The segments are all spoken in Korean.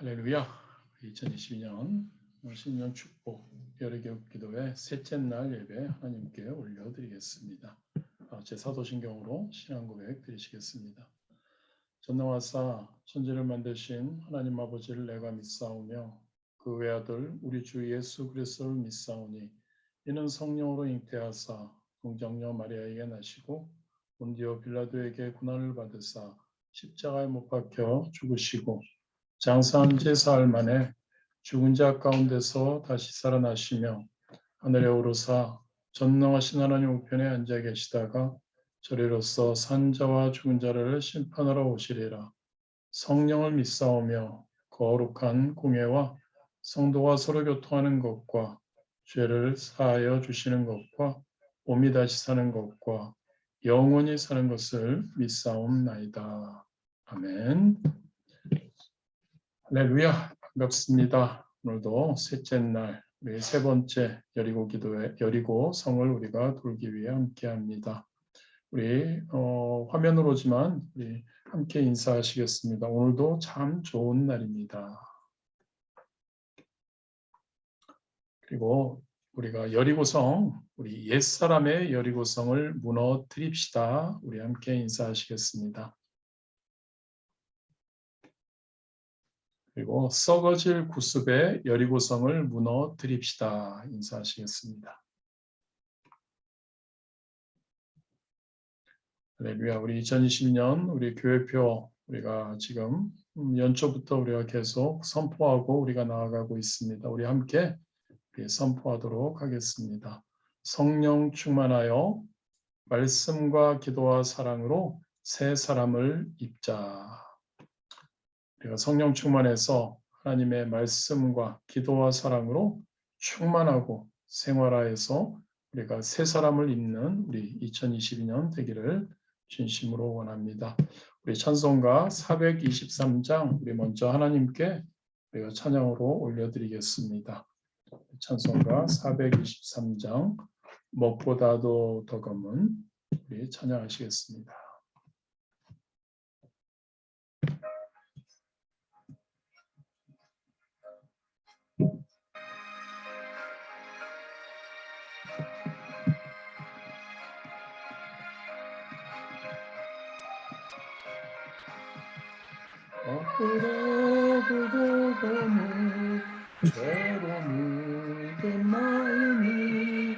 할렐루야. 2022년 신년 축복 열애교육 기도회 셋째 날 예배 하나님께 올려드리겠습니다. 제 사도신경으로 신앙 고백 드리시겠습니다. 전능하사 천지를 만드신 하나님 아버지를 내가 믿사오며 그 외아들 우리 주 예수 그리스도를 믿사오니 이는 성령으로 잉태하사 동정녀 마리아에게 나시고 본디오 빌라도에게 고난을 받으사 십자가에 못 박혀 죽으시고 장사한 지 사흘 만에 죽은 자 가운데서 다시 살아나시며 하늘에 오르사 전능하신 하나님 우편에 앉아 계시다가 저리로서 산 자와 죽은 자를 심판하러 오시리라. 성령을 믿사오며 거룩한 공예와 성도가 서로 교통하는 것과 죄를 사하여 주시는 것과 몸이 다시 사는 것과 영원히 사는 것을 믿사옵나이다. 아멘. 할렐루야, 반갑습니다. 오늘도 셋째 날, 우리 세 번째 여리고 기도회, 여리고 성을 우리가 돌기 위해 함께합니다. 우리 화면으로지만 우리 함께 인사하시겠습니다. 오늘도 참 좋은 날입니다. 그리고 우리가 여리고성, 우리 옛사람의 여리고성을 무너뜨립시다. 우리 함께 인사하시겠습니다. 그리고 썩어질 구습의 여리고성을 무너뜨립시다. 인사하시겠습니다. 할렐루야. 우리 2022년 우리 교회표 우리가 지금 연초부터 우리가 계속 선포하고 우리가 나아가고 있습니다. 우리 함께 선포하도록 하겠습니다. 성령 충만하여 말씀과 기도와 사랑으로 새 사람을 입자. 우리가 성령 충만해서 하나님의 말씀과 기도와 사랑으로 충만하고 생활하여서 우리가 새 사람을 입는 우리 2022년 되기를 진심으로 원합니다. 우리 찬송가 423장 우리 먼저 하나님께 우리가 찬양으로 올려드리겠습니다. 찬송가 423장 무엇보다도 더 검은 우리 찬양하시겠습니다. 무엇보다도 더 검은 죄로 물든 마음이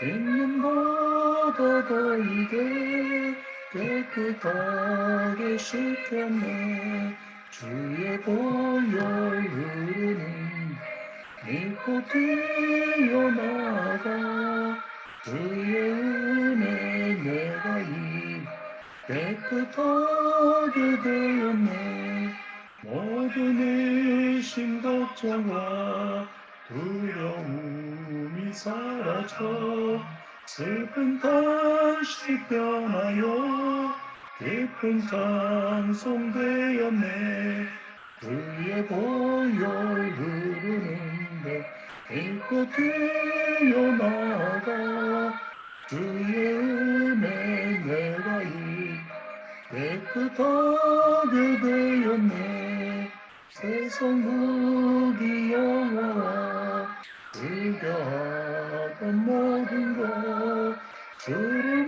빗물보다 더 이게 깨끗하게 씻겼네. 주의 보혈 흐르는 믿고 뛰어나가 주의 은혜 내가 깨끗하게 되었네. 모든 의심 걱정과 두려움이 사라져 슬픈 탄식 변하여 깊은 찬송되었네. 그의 보혈 흐르는데 믿고 뛰어나가 주의 은혜 내가 깨끗하게 되었네. 세상 무기 영화와 즐겨하던 모든 것 주를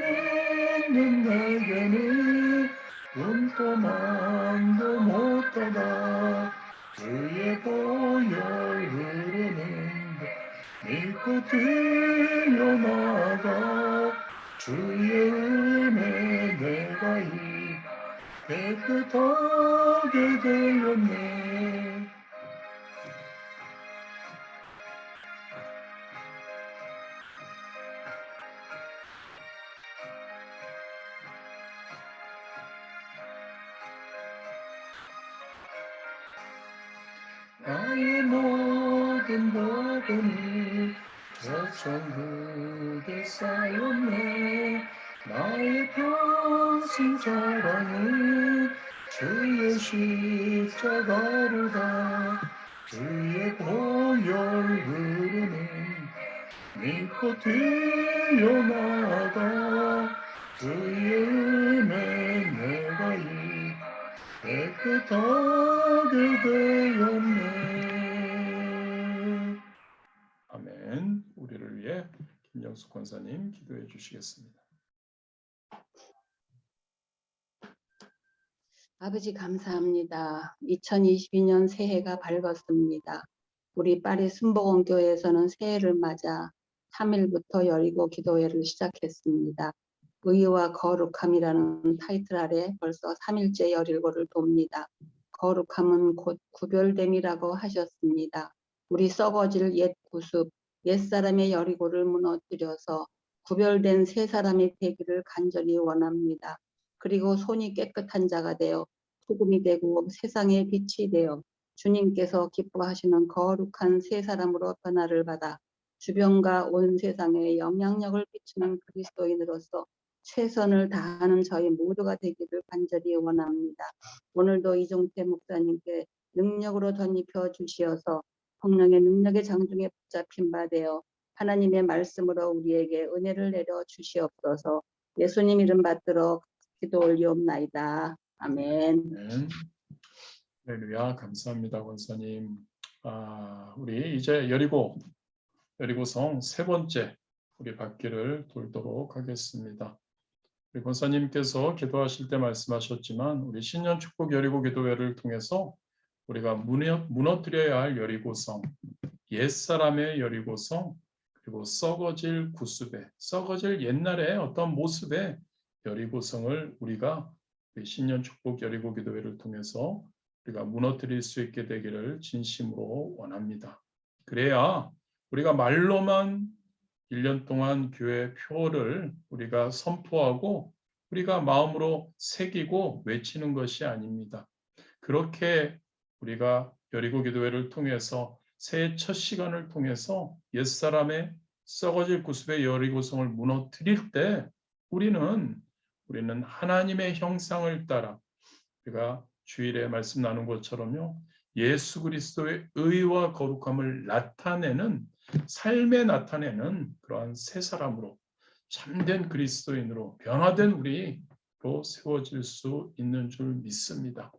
믿는 내게는 꿈도만도 못하다. 주의 보혈 흐르는데 믿고 뛰어나가 주의 은혜 내가 깨끗하게 되었네. 나의 모든 복음이 저 천국에 쌓였네. 나의 평생 자랑은 주의 십자가로다. 주의 보혈 흐르는 믿고 뛰어나가 주의 은혜 내가 깨끗하게 되었네. 김영숙 권사님 기도해 주시겠습니다. 아버지 감사합니다. 2022년 새해가 밝았습니다. 우리 파리 순복음교회에서는 새해를 맞아 3일부터 여리고 기도회를 시작했습니다. 의와 거룩함이라는 타이틀 아래 벌써 3일째 여리고를 돕니다. 거룩함은 곧 구별됨이라고 하셨습니다. 우리 썩어질 옛 구습, 옛사람의 여리고를 무너뜨려서 구별된 새 사람이 되기를 간절히 원합니다. 그리고 손이 깨끗한 자가 되어 소금이 되고 세상의 빛이 되어 주님께서 기뻐하시는 거룩한 새 사람으로 변화를 받아 주변과 온 세상에 영향력을 끼치는 그리스도인으로서 최선을 다하는 저희 모두가 되기를 간절히 원합니다. 오늘도 이종태 목사님께 능력으로 덧입혀 주시어서 성령의 능력의 장중에 붙잡힌 바 되어 하나님의 말씀으로 우리에게 은혜를 내려 주시옵소서. 예수님 이름 받들어 기도 올리옵나이다. 아멘. 아멘. 할렐루야. 감사합니다, 권사님. 우리 이제 여리고성 세 번째 우리 받기를 돌도록 하겠습니다. 우리 권사님께서 기도하실 때 말씀하셨지만 우리 신년 축복 여리고 기도회를 통해서 우리가 무너뜨려야 할 여리고성, 옛사람의 여리고성, 그리고 썩어질 구습의, 썩어질 옛날의 어떤 모습의 여리고성을 우리가 신년 축복 여리고 기도회를 통해서 우리가 무너뜨릴 수 있게 되기를 진심으로 원합니다. 그래야 우리가 말로만 1년 동안 교회 표를 우리가 선포하고 우리가 마음으로 새기고 외치는 것이 아닙니다. 그렇게 우리가 여리고 기도회를 통해서 새해 첫 시간을 통해서 옛사람의 썩어질 구습의 여리고성을 무너뜨릴 때 우리는 하나님의 형상을 따라 우리가 주일에 말씀 나눈 것처럼요. 예수 그리스도의 의와 거룩함을 나타내는 삶에 나타내는 그러한 새 사람으로 참된 그리스도인으로 변화된 우리로 세워질 수 있는 줄 믿습니다.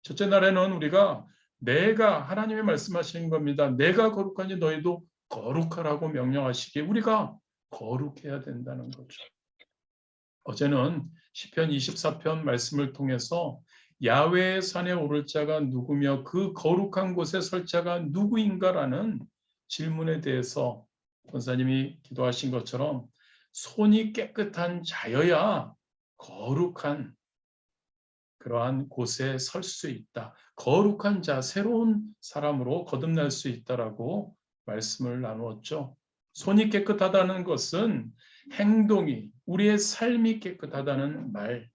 첫째 날에는 우리가 내가 하나님이 말씀하시는 겁니다. 내가 거룩하니 너희도 거룩하라고 명령하시기에 우리가 거룩해야 된다는 거죠. 어제는 시편 24편 말씀을 통해서 야훼의 산에 오를 자가 누구며 그 거룩한 곳에 설 자가 누구인가라는 질문에 대해서 권사님이 기도하신 것처럼 손이 깨끗한 자여야 거룩한 그러한 곳에 설 수 있다. 거룩한 자, 새로운 사람으로 거듭날 수 있다라고 말씀을 나누었죠. 손이 깨끗하다는 것은 행동이, 우리의 삶이 깨끗하다는 말.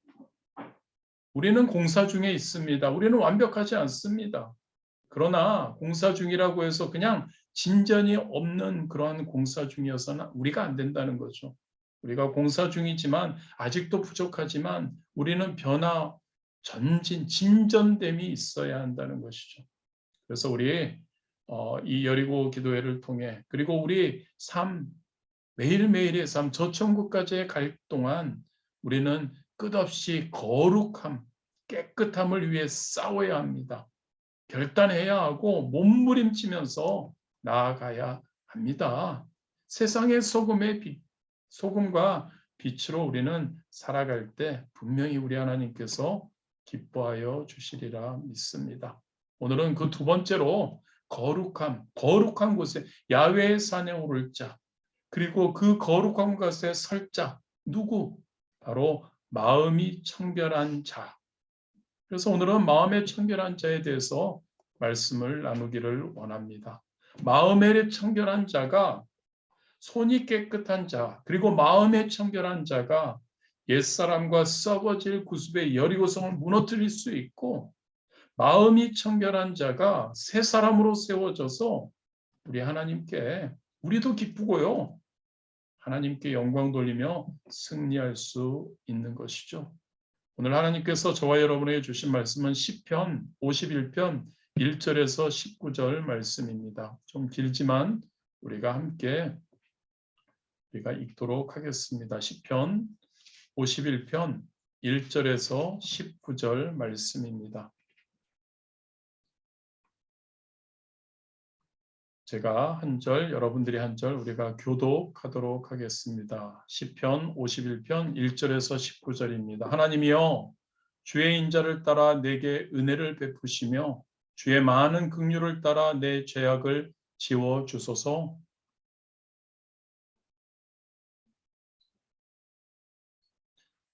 우리는 공사 중에 있습니다. 우리는 완벽하지 않습니다. 그러나 공사 중이라고 해서 그냥 진전이 없는 그러한 공사 중이어서는 우리가 안 된다는 거죠. 우리가 공사 중이지만 아직도 부족하지만 우리는 진전됨이 있어야 한다는 것이죠. 그래서 우리 이 여리고 기도회를 통해 그리고 우리 삶 매일매일의 삶 저천국까지 갈 동안 우리는 끝없이 거룩함, 깨끗함을 위해 싸워야 합니다. 결단해야 하고 몸부림치면서 나아가야 합니다. 세상의 소금과 빛으로 우리는 살아갈 때 분명히 우리 하나님께서 기뻐하여 주시리라 믿습니다. 오늘은 그 두 번째로 거룩한 곳에 야훼의 산에 오를 자, 그리고 그 거룩한 곳에 설 자, 누구? 바로 마음이 청결한 자. 그래서 오늘은 마음의 청결한 자에 대해서 말씀을 나누기를 원합니다. 마음의 청결한 자가 손이 깨끗한 자, 그리고 마음의 청결한 자가 옛사람과 썩어질 구습의 여리고성을 무너뜨릴 수 있고 마음이 청결한 자가 새 사람으로 세워져서 우리 하나님께 우리도 기쁘고요. 하나님께 영광 돌리며 승리할 수 있는 것이죠. 오늘 하나님께서 저와 여러분에게 주신 말씀은 시편 51편 1절에서 19절 말씀입니다. 좀 길지만 우리가 함께 읽도록 하겠습니다. 시편 51편 1절에서 19절 말씀입니다. 제가 한 절, 여러분들이 한 절 우리가 교독하도록 하겠습니다. 시편 51편 1절에서 19절입니다. 하나님이여 주의 인자를 따라 내게 은혜를 베푸시며 주의 많은 긍휼을 따라 내 죄악을 지워 주소서.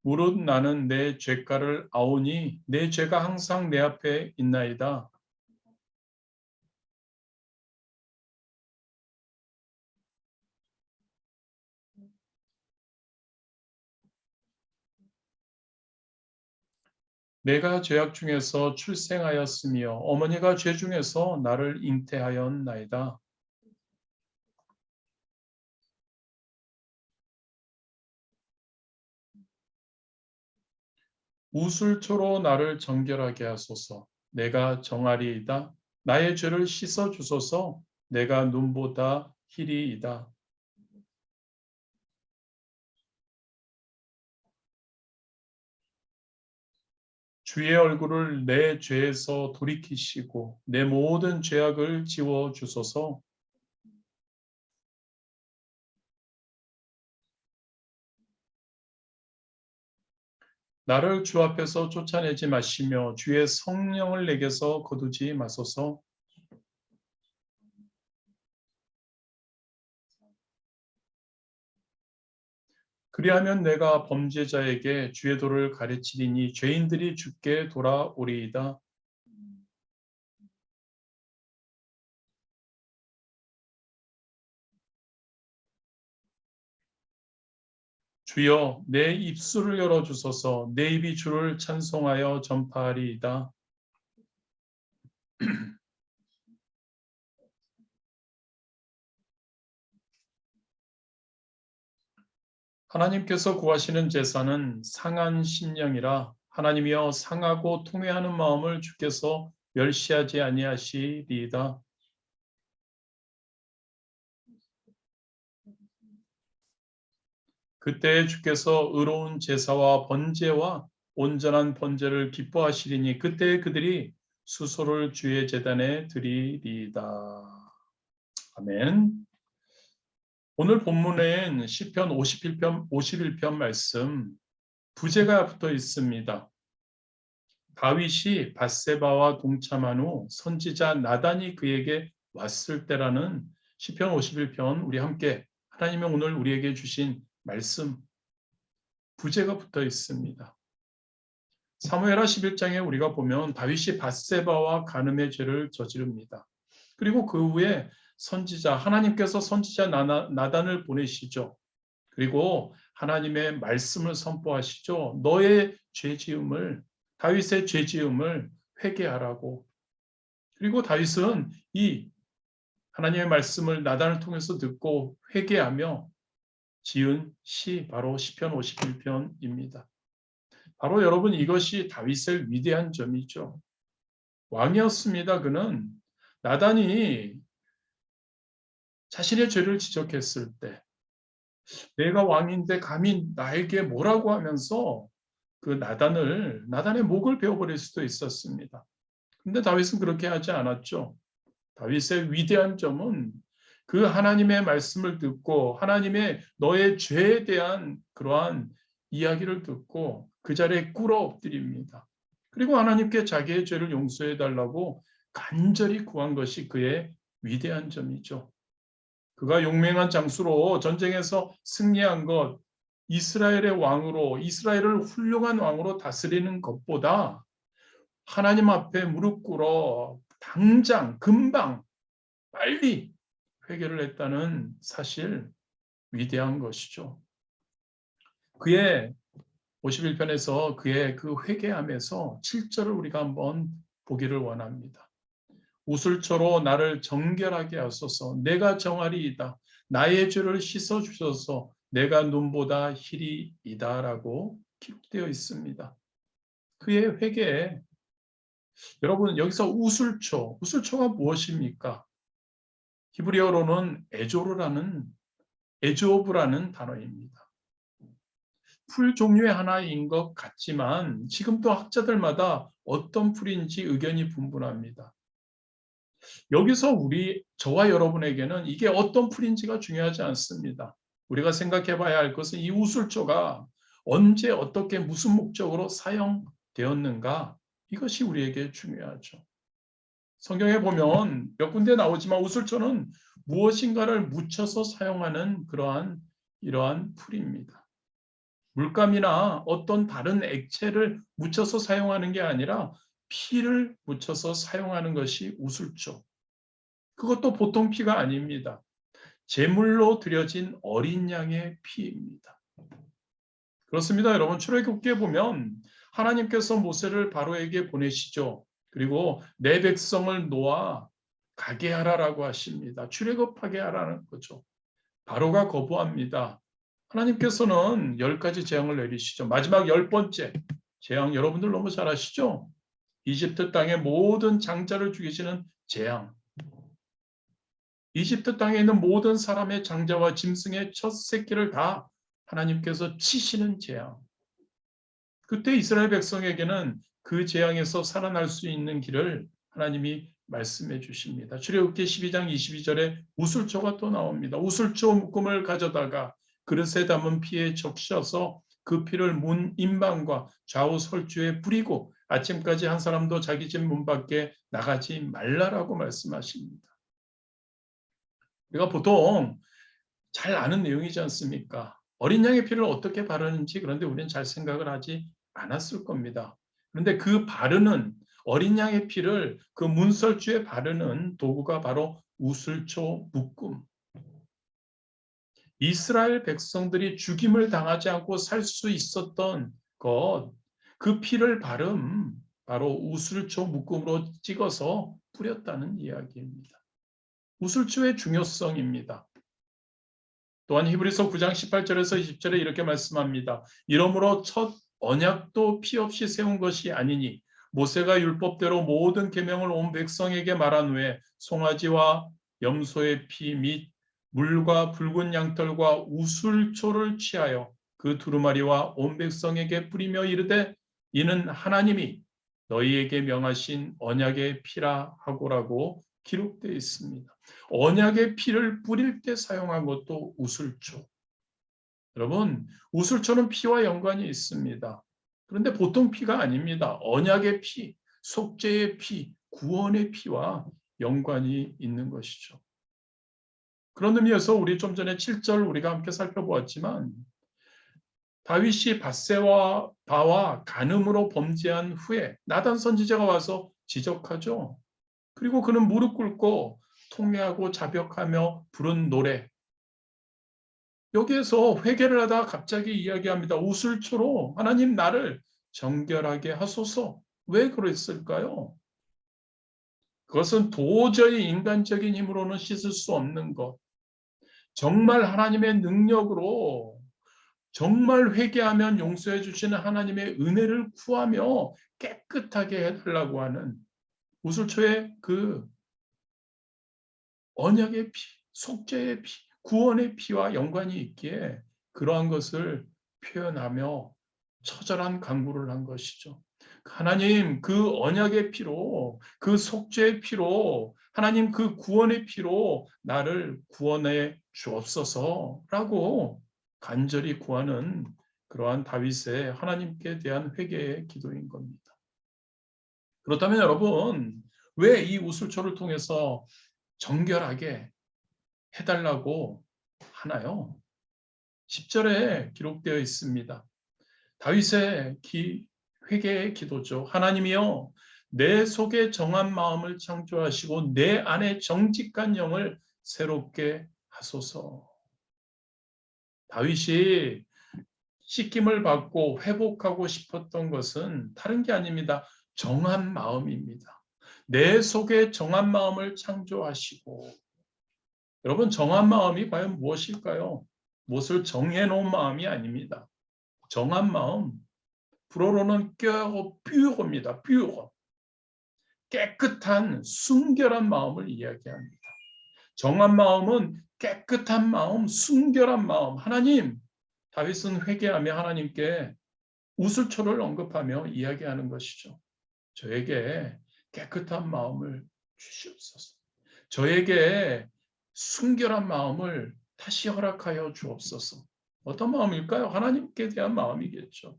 무릇 나는 내 죄가를 아오니 내 죄가 항상 내 앞에 있나이다. 내가 죄악 중에서 출생하였으며 어머니가 죄 중에서 나를 잉태하였나이다. 우술초로 나를 정결하게 하소서. 내가 정하리이다. 나의 죄를 씻어 주소서. 내가 눈보다 희리이다. 주의 얼굴을 내 죄에서 돌이키시고 내 모든 죄악을 지워 주소서. 나를 주 앞에서 쫓아내지 마시며 주의 성령을 내게서 거두지 마소서. 그리하면 내가 범죄자에게 주의 도를 가르치리니 죄인들이 주께 돌아오리이다. 주여 내 입술을 열어주소서. 내 입이 주를 찬송하여 전파하리이다. 하나님께서 구하시는 제사는 상한 심령이라. 하나님이여 상하고 통회하는 마음을 주께서 멸시하지 아니하시리이다. 그때 주께서 의로운 제사와 번제와 온전한 번제를 기뻐하시리니 그때 그들이 수소를 주의 제단에 드리리이다. 아멘. 오늘 본문엔 시편 51편 말씀 부제가 붙어 있습니다. 다윗이 밧세바와 동참한 후 선지자 나단이 그에게 왔을 때라는 시편 51편 우리 함께 하나님이 오늘 우리에게 주신 말씀 부제가 붙어 있습니다. 사무엘하 11장에 우리가 보면 다윗이 밧세바와 간음의 죄를 저지릅니다. 그리고 그 후에 하나님께서 선지자 나단을 보내시죠. 그리고 하나님의 말씀을 선포하시죠. 다윗의 죄지음을 회개하라고. 그리고 다윗은 이 하나님의 말씀을 나단을 통해서 듣고 회개하며 지은 시 바로 시편 51편입니다. 바로 여러분 이것이 다윗의 위대한 점이죠. 왕이었습니다. 그는 나단이 자신의 죄를 지적했을 때 내가 왕인데 감히 나에게 뭐라고 하면서 그 나단의 목을 베어버릴 수도 있었습니다. 근데 다윗은 그렇게 하지 않았죠. 다윗의 위대한 점은 그 하나님의 말씀을 듣고 하나님의 너의 죄에 대한 그러한 이야기를 듣고 그 자리에 꿇어 엎드립니다. 그리고 하나님께 자기의 죄를 용서해 달라고 간절히 구한 것이 그의 위대한 점이죠. 그가 용맹한 장수로 전쟁에서 승리한 것, 이스라엘을 훌륭한 왕으로 다스리는 것보다 하나님 앞에 무릎 꿇어 당장 금방 빨리 회개를 했다는 사실 위대한 것이죠. 그의 51편에서 그의 그 회개함에서 7절을 우리가 한번 보기를 원합니다. 우슬초로 나를 정결하게 하소서. 내가 정하리이다. 나의 죄를 씻어 주셔서 내가 눈보다 희리이다라고 기록되어 있습니다. 그의 회개에 여러분 여기서 우슬초가 무엇입니까? 히브리어로는 에조브라는 단어입니다. 풀 종류의 하나인 것 같지만 지금도 학자들마다 어떤 풀인지 의견이 분분합니다. 여기서 저와 여러분에게는 이게 어떤 풀인지가 중요하지 않습니다. 우리가 생각해 봐야 할 것은 이 우술초가 언제 어떻게 무슨 목적으로 사용되었는가, 이것이 우리에게 중요하죠. 성경에 보면 몇 군데 나오지만 우술초는 무엇인가를 묻혀서 사용하는 이러한 풀입니다. 물감이나 어떤 다른 액체를 묻혀서 사용하는 게 아니라 피를 묻혀서 사용하는 것이 우술초. 그것도 보통 피가 아닙니다. 제물로 드려진 어린 양의 피입니다. 그렇습니다, 여러분. 출애굽기에 보면 하나님께서 모세를 바로에게 보내시죠. 그리고 내 백성을 놓아 가게 하라라고 하십니다. 출애굽하게 하라는 거죠. 바로가 거부합니다. 하나님께서는 10가지 재앙을 내리시죠. 마지막 10번째 재앙, 여러분들 너무 잘 아시죠? 이집트 땅의 모든 장자를 죽이시는 재앙. 이집트 땅에 있는 모든 사람의 장자와 짐승의 첫 새끼를 다 하나님께서 치시는 재앙. 그때 이스라엘 백성에게는 그 재앙에서 살아날 수 있는 길을 하나님이 말씀해 주십니다. 출애굽기 12장 22절에 우술초가 또 나옵니다. 우술초 묶음을 가져다가 그릇에 담은 피에 적셔서 그 피를 문 임방과 좌우 설주에 뿌리고 아침까지 한 사람도 자기 집 문 밖에 나가지 말라라고 말씀하십니다. 우리가 보통 잘 아는 내용이지 않습니까? 어린 양의 피를 어떻게 바르는지, 그런데 우리는 잘 생각을 하지 않았을 겁니다. 그런데 그 바르는 어린 양의 피를 그 문설주에 바르는 도구가 바로 우슬초 묶음. 이스라엘 백성들이 죽임을 당하지 않고 살 수 있었던 것, 그 피를 바로 우슬초 묶음으로 찍어서 뿌렸다는 이야기입니다. 우슬초의 중요성입니다. 또한 히브리서 9장 18절에서 20절에 이렇게 말씀합니다. 이러므로 첫 언약도 피 없이 세운 것이 아니니 모세가 율법대로 모든 계명을 온 백성에게 말한 후에 송아지와 염소의 피 및 물과 붉은 양털과 우술초를 취하여 그 두루마리와 온 백성에게 뿌리며 이르되 이는 하나님이 너희에게 명하신 언약의 피라 하고라고 기록되어 있습니다. 언약의 피를 뿌릴 때 사용한 것도 우슬초. 여러분, 우슬초는 피와 연관이 있습니다. 그런데 보통 피가 아닙니다. 언약의 피, 속죄의 피, 구원의 피와 연관이 있는 것이죠. 그런 의미에서 우리 좀 전에 7절 우리가 함께 살펴보았지만 다윗이 밧세와 바와 간음으로 범죄한 후에 나단 선지자가 와서 지적하죠. 그리고 그는 무릎 꿇고 통회하고 자벽하며 부른 노래. 여기에서 회개를 하다가 갑자기 이야기합니다. 우슬초로 하나님 나를 정결하게 하소서. 왜 그랬을까요? 그것은 도저히 인간적인 힘으로는 씻을 수 없는 것. 정말 하나님의 능력으로 정말 회개하면 용서해 주시는 하나님의 은혜를 구하며 깨끗하게 해달라고 하는 우슬초의 그 언약의 피, 속죄의 피, 구원의 피와 연관이 있기에 그러한 것을 표현하며 처절한 간구를 한 것이죠. 하나님 그 언약의 피로, 그 속죄의 피로, 하나님 그 구원의 피로 나를 구원해 주옵소서라고 간절히 구하는 그러한 다윗의 하나님께 대한 회개의 기도인 겁니다. 그렇다면 여러분, 왜 이 우슬초를 통해서 정결하게 해달라고 하나요? 10절에 기록되어 있습니다. 다윗의 회개의 기도죠. 하나님이여 내 속에 정한 마음을 창조하시고 내 안에 정직한 영을 새롭게 하소서. 다윗이 씻김을 받고 회복하고 싶었던 것은 다른 게 아닙니다. 정한 마음입니다. 내 속에 정한 마음을 창조하시고, 여러분 정한 마음이 과연 무엇일까요? 무엇을 정해놓은 마음이 아닙니다. 정한 마음, 불어로는 뾰호입니다. 뾰호. 깨끗한 순결한 마음을 이야기합니다. 정한 마음은 깨끗한 마음, 순결한 마음. 하나님, 다윗은 회개하며 하나님께 우슬초를 언급하며 이야기하는 것이죠. 저에게 깨끗한 마음을 주시옵소서. 저에게 순결한 마음을 다시 허락하여 주옵소서. 어떤 마음일까요? 하나님께 대한 마음이겠죠.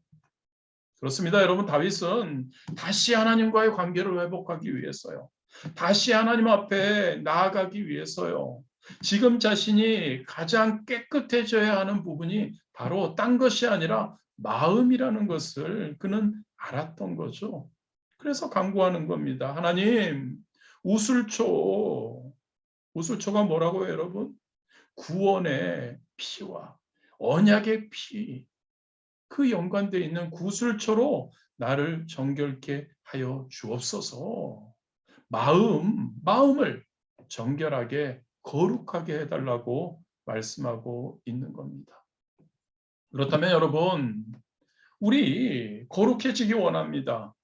그렇습니다. 여러분, 다윗은 다시 하나님과의 관계를 회복하기 위해서요. 다시 하나님 앞에 나아가기 위해서요. 지금 자신이 가장 깨끗해져야 하는 부분이 바로 딴 것이 아니라 마음이라는 것을 그는 알았던 거죠. 그래서 간구하는 겁니다. 하나님, 우슬초, 우슬초가 뭐라고 해요, 여러분? 구원의 피와 언약의 피, 그 연관되어 있는 구슬초로 나를 정결케 하여 주옵소서. 마음을 정결하게 거룩하게 해달라고 말씀하고 있는 겁니다. 그렇다면 여러분, 우리 거룩해지기 원합니다.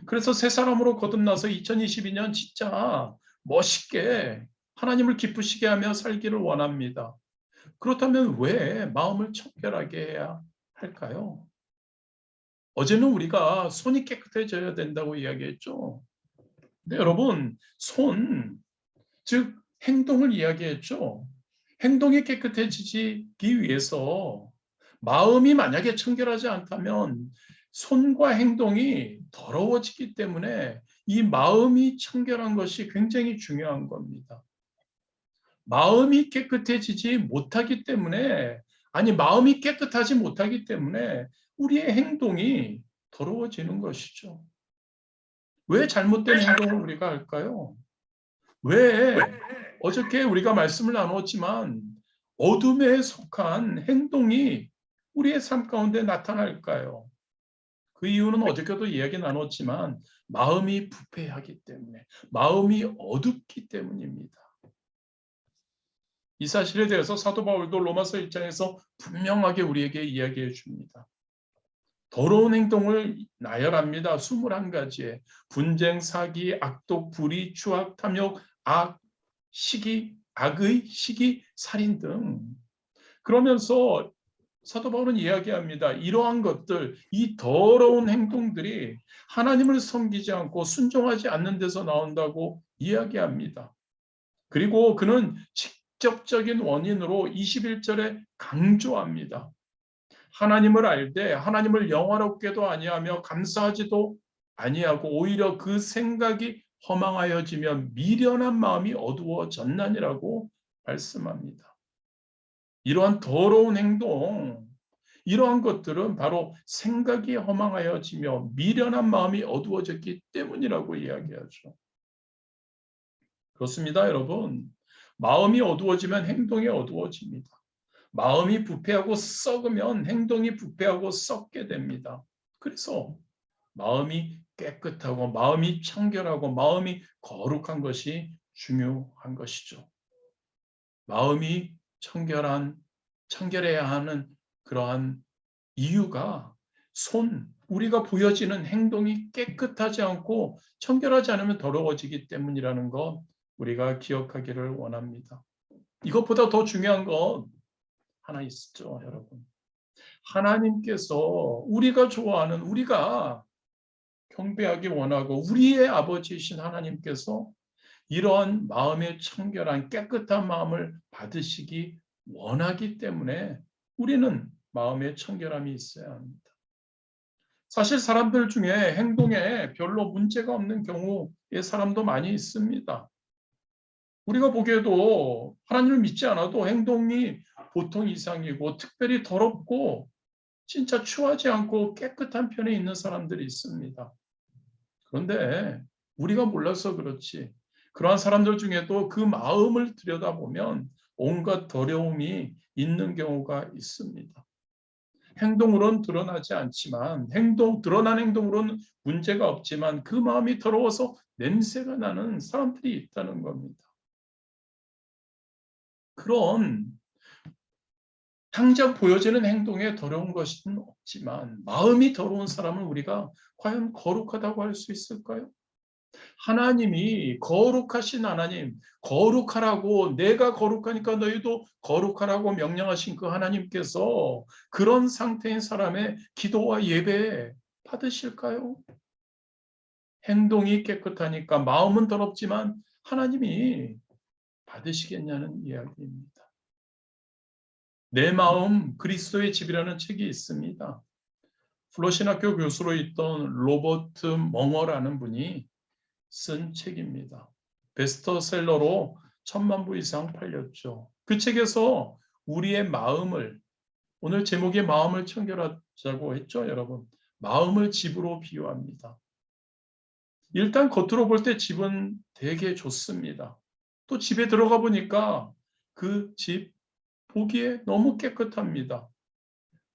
그래서 새 사람으로 거듭나서 2022년 진짜 멋있게 하나님을 기쁘시게 하며 살기를 원합니다. 그렇다면 왜 마음을 청결하게 해야 할까요? 어제는 우리가 손이 깨끗해져야 된다고 이야기했죠. 근데 여러분, 즉 행동을 이야기했죠. 행동이 깨끗해지기 위해서 마음이 만약에 청결하지 않다면 손과 행동이 더러워지기 때문에 이 마음이 청결한 것이 굉장히 중요한 겁니다. 마음이 깨끗해지지 못하기 때문에, 마음이 깨끗하지 못하기 때문에 우리의 행동이 더러워지는 것이죠. 왜 잘못된 행동을 우리가 할까요? 왜 어저께 우리가 말씀을 나누었지만 어둠에 속한 행동이 우리의 삶 가운데 나타날까요? 그 이유는 어저께도 이야기 나눴지만 마음이 부패하기 때문에, 마음이 어둡기 때문입니다. 이 사실에 대해서 사도 바울도 로마서 1장에서 분명하게 우리에게 이야기해 줍니다. 더러운 행동을 나열합니다. 21가지의 분쟁, 사기, 악독, 불의, 추악, 탐욕, 악의, 시기, 살인 등. 그러면서 사도 바울은 이야기합니다. 이러한 것들, 이 더러운 행동들이 하나님을 섬기지 않고 순종하지 않는 데서 나온다고 이야기합니다. 그리고 그는 직접적인 원인으로 21절에 강조합니다. 하나님을 알되 하나님을 영화롭게도 아니하며 감사하지도 아니하고 오히려 그 생각이 허망하여지며 미련한 마음이 어두워졌나니라고 말씀합니다. 이러한 더러운 행동, 이러한 것들은 바로 생각이 허망하여지며 미련한 마음이 어두워졌기 때문이라고 이야기하죠. 그렇습니다, 여러분. 마음이 어두워지면 행동이 어두워집니다. 마음이 부패하고 썩으면 행동이 부패하고 썩게 됩니다. 그래서 마음이 깨끗하고 마음이 청결하고 마음이 거룩한 것이 중요한 것이죠. 마음이 청결해야 하는 그러한 이유가 우리가 보여지는 행동이 깨끗하지 않고 청결하지 않으면 더러워지기 때문이라는 것 우리가 기억하기를 원합니다. 이것보다 더 중요한 건 하나 있죠, 여러분. 하나님께서 우리가 좋아하는, 우리가 경배하기 원하고 우리의 아버지이신 하나님께서 이러한 마음의 청결한 깨끗한 마음을 받으시기 원하기 때문에 우리는 마음의 청결함이 있어야 합니다. 사실 사람들 중에 행동에 별로 문제가 없는 경우의 사람도 많이 있습니다. 우리가 보기에도 하나님을 믿지 않아도 행동이 보통 이상이고 특별히 더럽고 진짜 추하지 않고 깨끗한 편에 있는 사람들이 있습니다. 그런데 우리가 몰라서 그렇지 그러한 사람들 중에도 그 마음을 들여다보면 온갖 더러움이 있는 경우가 있습니다. 행동으로는 드러나지 않지만 드러난 행동으로는 문제가 없지만 그 마음이 더러워서 냄새가 나는 사람들이 있다는 겁니다. 그런 당장 보여지는 행동에 더러운 것은 없지만 마음이 더러운 사람을 우리가 과연 거룩하다고 할 수 있을까요? 하나님이 거룩하신 하나님, 거룩하라고 내가 거룩하니까 너희도 거룩하라고 명령하신 그 하나님께서 그런 상태인 사람의 기도와 예배 받으실까요? 행동이 깨끗하니까 마음은 더럽지만 하나님이 받으시겠냐는 이야기입니다. 내 마음 그리스도의 집이라는 책이 있습니다. 플러신학교 교수로 있던 로버트 멍어라는 분이 쓴 책입니다. 베스트셀러로 1000만 부 이상 팔렸죠. 그 책에서 우리의 마음을, 오늘 제목이 마음을 청결하자고 했죠, 여러분. 마음을 집으로 비유합니다. 일단 겉으로 볼 때 집은 되게 좋습니다. 또 집에 들어가 보니까 그 집 보기에 너무 깨끗합니다.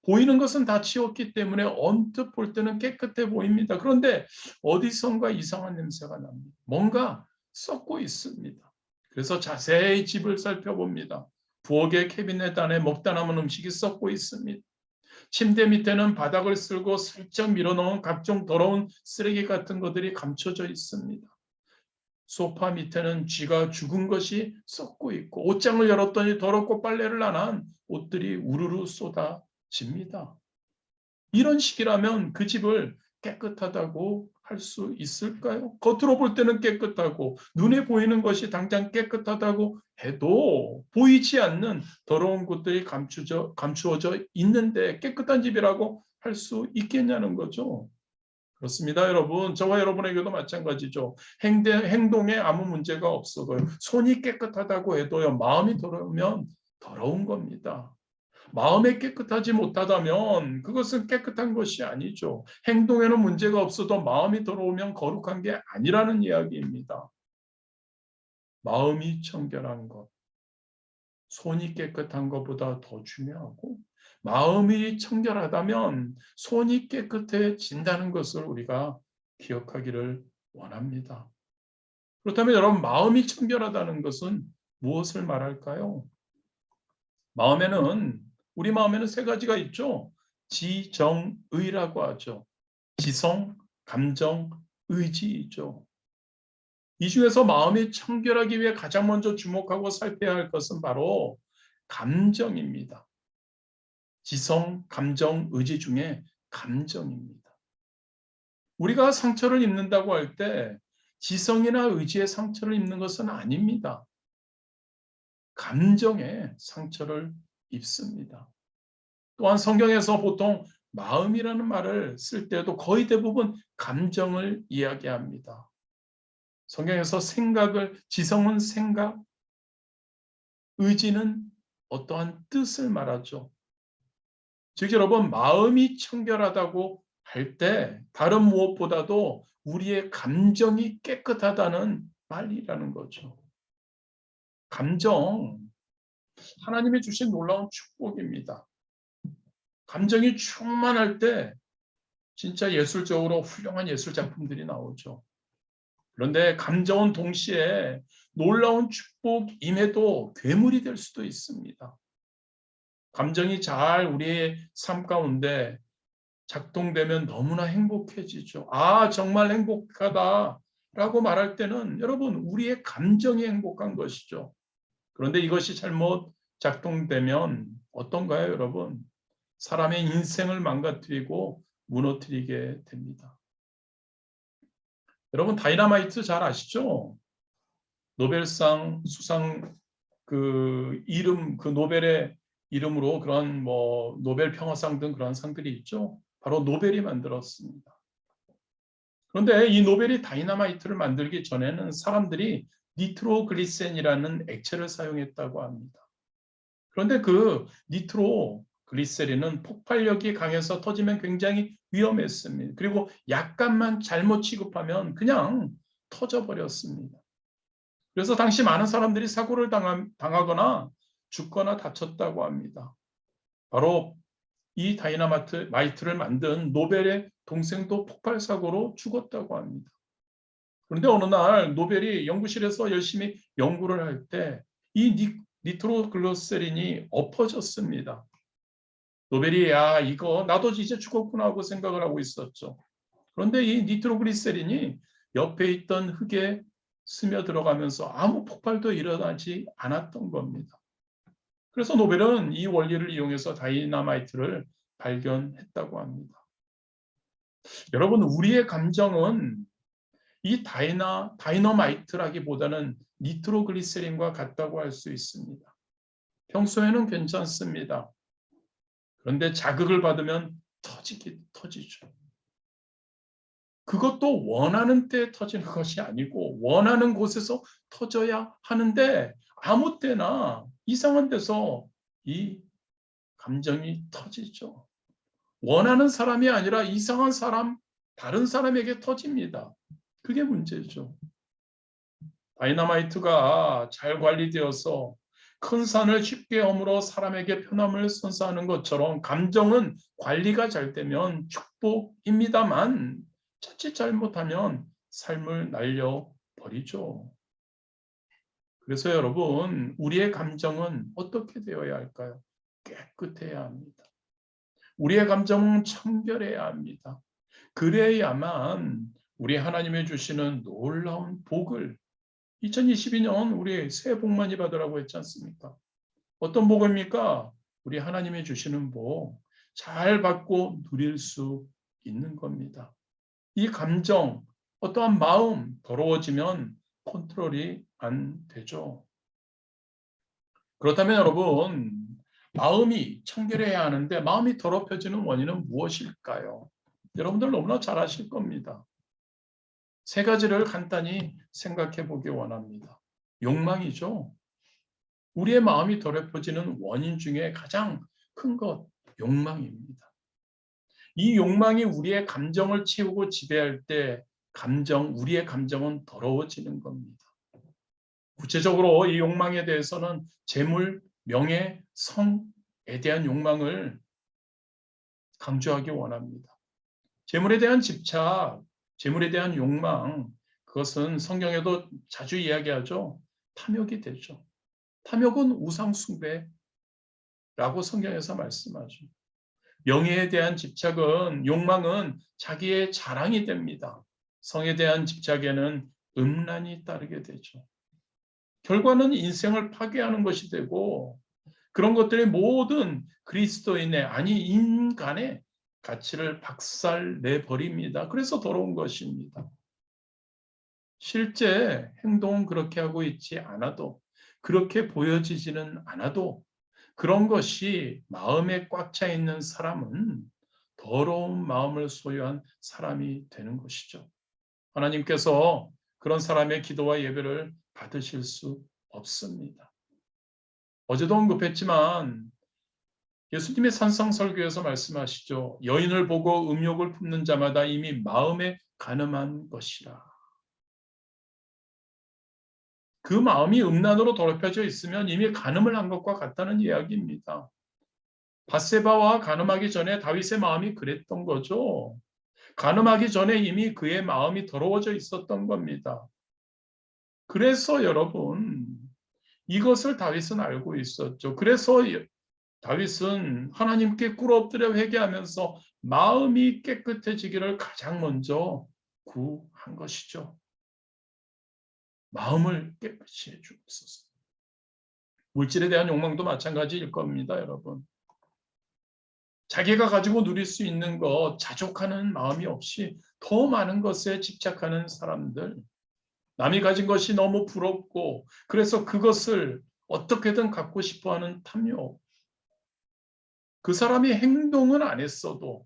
보이는 것은 다 치웠기 때문에 언뜻 볼 때는 깨끗해 보입니다. 그런데 어디선가 이상한 냄새가 납니다. 뭔가 썩고 있습니다. 그래서 자세히 집을 살펴봅니다. 부엌의 캐비넷 안에 먹다 남은 음식이 썩고 있습니다. 침대 밑에는 바닥을 쓸고 슬쩍 밀어넣은 각종 더러운 쓰레기 같은 것들이 감춰져 있습니다. 소파 밑에는 쥐가 죽은 것이 썩고 있고 옷장을 열었더니 더럽고 빨래를 안 한 옷들이 우르르 쏟아집니다. 이런 식이라면 그 집을 깨끗하다고 할 수 있을까요? 겉으로 볼 때는 깨끗하고 눈에 보이는 것이 당장 깨끗하다고 해도 보이지 않는 더러운 곳들이 감추어져 있는데 깨끗한 집이라고 할 수 있겠냐는 거죠. 그렇습니다, 여러분. 저와 여러분에게도 마찬가지죠. 행동에 아무 문제가 없어도요. 손이 깨끗하다고 해도요. 마음이 더러우면 더러운 겁니다. 마음이 깨끗하지 못하다면 그것은 깨끗한 것이 아니죠. 행동에는 문제가 없어도 마음이 더러우면 거룩한 게 아니라는 이야기입니다. 마음이 청결한 것, 손이 깨끗한 것보다 더 중요하고 마음이 청결하다면 손이 깨끗해진다는 것을 우리가 기억하기를 원합니다. 그렇다면 여러분, 마음이 청결하다는 것은 무엇을 말할까요? 우리 마음에는 세 가지가 있죠. 지정의라고 하죠. 지성, 감정, 의지이죠. 이 중에서 마음이 청결하기 위해 가장 먼저 주목하고 살펴야 할 것은 바로 감정입니다. 지성, 감정, 의지 중에 감정입니다. 우리가 상처를 입는다고 할 때 지성이나 의지의 상처를 입는 것은 아닙니다. 감정에 상처를 입습니다. 또한 성경에서 보통 마음이라는 말을 쓸 때도 거의 대부분 감정을 이야기합니다. 성경에서 지성은 생각, 의지는 어떠한 뜻을 말하죠. 즉 여러분, 마음이 청결하다고 할 때 다른 무엇보다도 우리의 감정이 깨끗하다는 말이라는 거죠. 감정, 하나님이 주신 놀라운 축복입니다. 감정이 충만할 때 진짜 예술적으로 훌륭한 예술 작품들이 나오죠. 그런데 감정은 동시에 놀라운 축복임에도 괴물이 될 수도 있습니다. 감정이 잘 우리의 삶 가운데 작동되면 너무나 행복해지죠. 아, 정말 행복하다라고 말할 때는 여러분, 우리의 감정이 행복한 것이죠. 그런데 이것이 잘못 작동되면 어떤가요, 여러분? 사람의 인생을 망가뜨리고 무너뜨리게 됩니다. 여러분, 다이너마이트 잘 아시죠? 노벨상 수상 그 노벨의 이름으로 그런 노벨 평화상 등 그런 상들이 있죠. 바로 노벨이 만들었습니다. 그런데 이 노벨이 다이너마이트를 만들기 전에는 사람들이 니트로글리센이라는 액체를 사용했다고 합니다. 그런데 그 니트로글리세린은 폭발력이 강해서 터지면 굉장히 위험했습니다. 그리고 약간만 잘못 취급하면 그냥 터져버렸습니다. 그래서 당시 많은 사람들이 사고를 당하거나 죽거나 다쳤다고 합니다. 바로 이 다이너마이트를 만든 노벨의 동생도 폭발 사고로 죽었다고 합니다. 그런데 어느 날 노벨이 연구실에서 열심히 연구를 할 때 이 니트로글리세린이 엎어졌습니다. 노벨이 이거 나도 이제 죽었구나 하고 생각을 하고 있었죠. 그런데 이 니트로글리세린이 옆에 있던 흙에 스며들어가면서 아무 폭발도 일어나지 않았던 겁니다. 그래서 노벨은 이 원리를 이용해서 다이너마이트를 발견했다고 합니다. 여러분, 우리의 감정은 이 다이너마이트라기보다는 니트로글리세린과 같다고 할 수 있습니다. 평소에는 괜찮습니다. 그런데 자극을 받으면 터지죠. 그것도 원하는 때 터지는 것이 아니고 원하는 곳에서 터져야 하는데 아무 때나 이상한 데서 이 감정이 터지죠. 원하는 사람이 아니라 이상한 사람, 다른 사람에게 터집니다. 그게 문제죠. 다이너마이트가 잘 관리되어서 큰 산을 쉽게 허물어 사람에게 편함을 선사하는 것처럼 감정은 관리가 잘 되면 축복입니다만 자칫 잘못하면 삶을 날려버리죠. 그래서 여러분, 우리의 감정은 어떻게 되어야 할까요? 깨끗해야 합니다. 우리의 감정은 청결해야 합니다. 그래야만 우리 하나님이 주시는 놀라운 복을 2022년 우리 새해 복 많이 받으라고 했지 않습니까? 어떤 복입니까? 우리 하나님이 주시는 복 잘 받고 누릴 수 있는 겁니다. 이 감정, 어떠한 마음 더러워지면 컨트롤이 안 되죠. 그렇다면 여러분, 마음이 청결해야 하는데 마음이 더럽혀지는 원인은 무엇일까요? 여러분들 너무나 잘 아실 겁니다. 세 가지를 간단히 생각해 보기 원합니다. 욕망이죠. 우리의 마음이 더럽혀지는 원인 중에 가장 큰 것, 욕망입니다. 이 욕망이 우리의 감정을 채우고 지배할 때 우리의 감정은 더러워지는 겁니다. 구체적으로 이 욕망에 대해서는 재물, 명예, 성에 대한 욕망을 강조하기 원합니다. 재물에 대한 집착, 재물에 대한 욕망, 그것은 성경에도 자주 이야기하죠. 탐욕이 되죠. 탐욕은 우상 숭배라고 성경에서 말씀하죠. 명예에 대한 집착은, 욕망은 자기의 자랑이 됩니다. 성에 대한 집착에는 음란이 따르게 되죠. 결과는 인생을 파괴하는 것이 되고 그런 것들이 모든 그리스도인의, 아니 인간의 가치를 박살내버립니다. 그래서 더러운 것입니다. 실제 행동은 그렇게 하고 있지 않아도, 그렇게 보여지지는 않아도 그런 것이 마음에 꽉 차 있는 사람은 더러운 마음을 소유한 사람이 되는 것이죠. 하나님께서 그런 사람의 기도와 예배를 받으실 수 없습니다. 어제도 언급했지만 예수님의 산상설교에서 말씀하시죠. 여인을 보고 음욕을 품는 자마다 이미 마음에 간음한 것이라. 그 마음이 음란으로 더럽혀져 있으면 이미 간음을 한 것과 같다는 이야기입니다. 밧세바와 간음하기 전에 다윗의 마음이 그랬던 거죠. 간음하기 전에 이미 그의 마음이 더러워져 있었던 겁니다. 그래서 여러분, 이것을 다윗은 알고 있었죠. 그래서 다윗은 하나님께 꿇어엎드려 회개하면서 마음이 깨끗해지기를 가장 먼저 구한 것이죠. 마음을 깨끗이 해주옵소서. 물질에 대한 욕망도 마찬가지일 겁니다, 여러분. 자기가 가지고 누릴 수 있는 것, 자족하는 마음이 없이 더 많은 것에 집착하는 사람들, 남이 가진 것이 너무 부럽고 그래서 그것을 어떻게든 갖고 싶어하는 탐욕, 그 사람이 행동은 안 했어도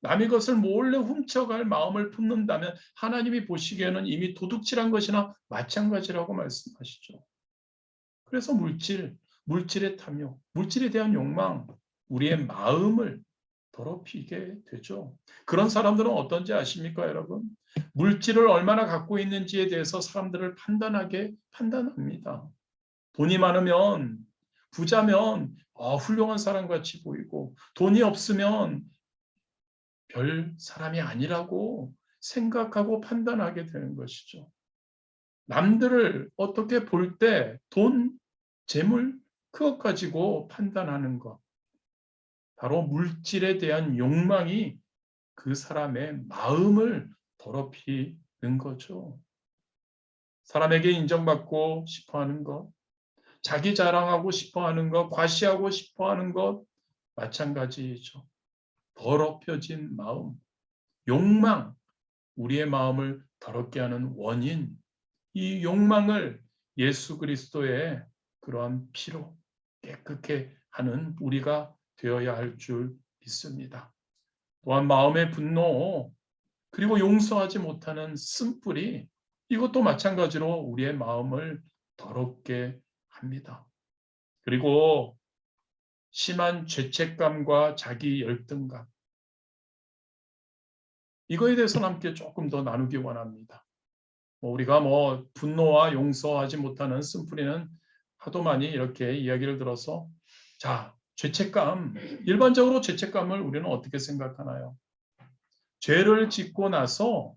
남의 것을 몰래 훔쳐갈 마음을 품는다면 하나님이 보시기에는 이미 도둑질한 것이나 마찬가지라고 말씀하시죠. 그래서 물질의 탐욕, 물질에 대한 욕망, 우리의 마음을 더럽히게 되죠. 그런 사람들은 어떤지 아십니까, 여러분? 물질을 얼마나 갖고 있는지에 대해서 사람들을 판단합니다. 돈이 많으면, 부자면 훌륭한 사람같이 보이고, 돈이 없으면 별 사람이 아니라고 생각하고 판단하게 되는 것이죠. 남들을 어떻게 볼 때 돈, 재물, 그것 가지고 판단하는 것. 바로 물질에 대한 욕망이 그 사람의 마음을 더럽히는 거죠. 사람에게 인정받고 싶어 하는 것, 자기 자랑하고 싶어 하는 것, 과시하고 싶어 하는 것, 마찬가지죠. 더럽혀진 마음, 욕망, 우리의 마음을 더럽게 하는 원인, 이 욕망을 예수 그리스도의 그러한 피로 깨끗게 하는 우리가 되어야 할 줄 믿습니다. 또한 마음의 분노 그리고 용서하지 못하는 쓴뿌리 이것도 마찬가지로 우리의 마음을 더럽게 합니다. 그리고 심한 죄책감과 자기 열등감 이거에 대해서는 함께 조금 더 나누기 원합니다. 우리가 분노와 용서하지 못하는 쓴뿌리는 하도 많이 이렇게 이야기를 들어서 자, 죄책감 일반적으로 죄책감을 우리는 어떻게 생각하나요? 죄를 짓고 나서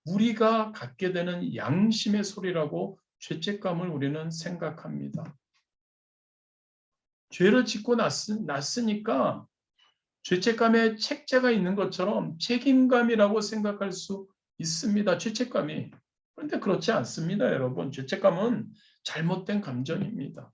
우리가 갖게 되는 양심의 소리라고 죄책감을 우리는 생각합니다. 죄를 짓고 났으니까 죄책감에 책자가 있는 것처럼 책임감이라고 생각할 수 있습니다. 죄책감이. 그런데 그렇지 않습니다, 여러분. 죄책감은 잘못된 감정입니다.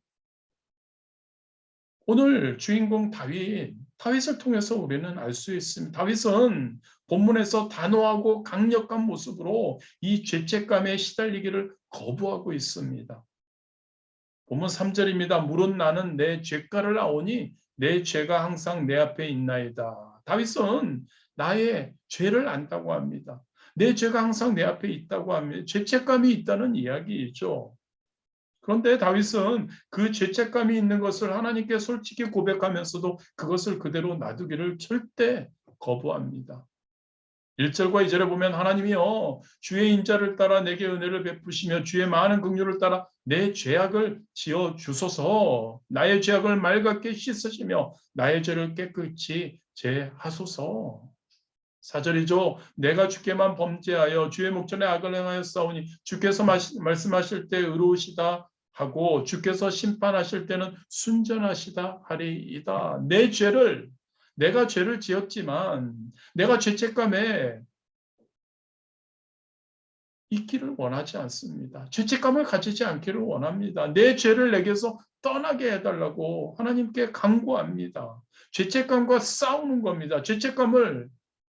오늘 주인공 다윗을 통해서 우리는 알 수 있습니다. 다윗은 본문에서 단호하고 강력한 모습으로 이 죄책감에 시달리기를 거부하고 있습니다. 본문 3절입니다. 물은 나는 내 죄가를 아오니 내 죄가 항상 내 앞에 있나이다. 다윗은 나의 죄를 안다고 합니다. 내 죄가 항상 내 앞에 있다고 합니다. 죄책감이 있다는 이야기이죠. 그런데 다윗은 그 죄책감이 있는 것을 하나님께 솔직히 고백하면서도 그것을 그대로 놔두기를 절대 거부합니다. 1절과 2절에 보면 하나님이여 주의 인자를 따라 내게 은혜를 베푸시며 주의 많은 긍휼을 따라 내 죄악을 지어 주소서. 나의 죄악을 맑게 씻으시며 나의 죄를 깨끗이 제하소서. 4절이죠. 내가 주께만 범죄하여 주의 목전에 악을 행하였사오니 주께서 말씀하실 때 의로우시다 하고 주께서 심판하실 때는 순전하시다 하리이다. 내가 죄를 지었지만 내가 죄책감에 있기를 원하지 않습니다. 죄책감을 가지지 않기를 원합니다. 내 죄를 내게서 떠나게 해달라고 하나님께 간구합니다. 죄책감과 싸우는 겁니다.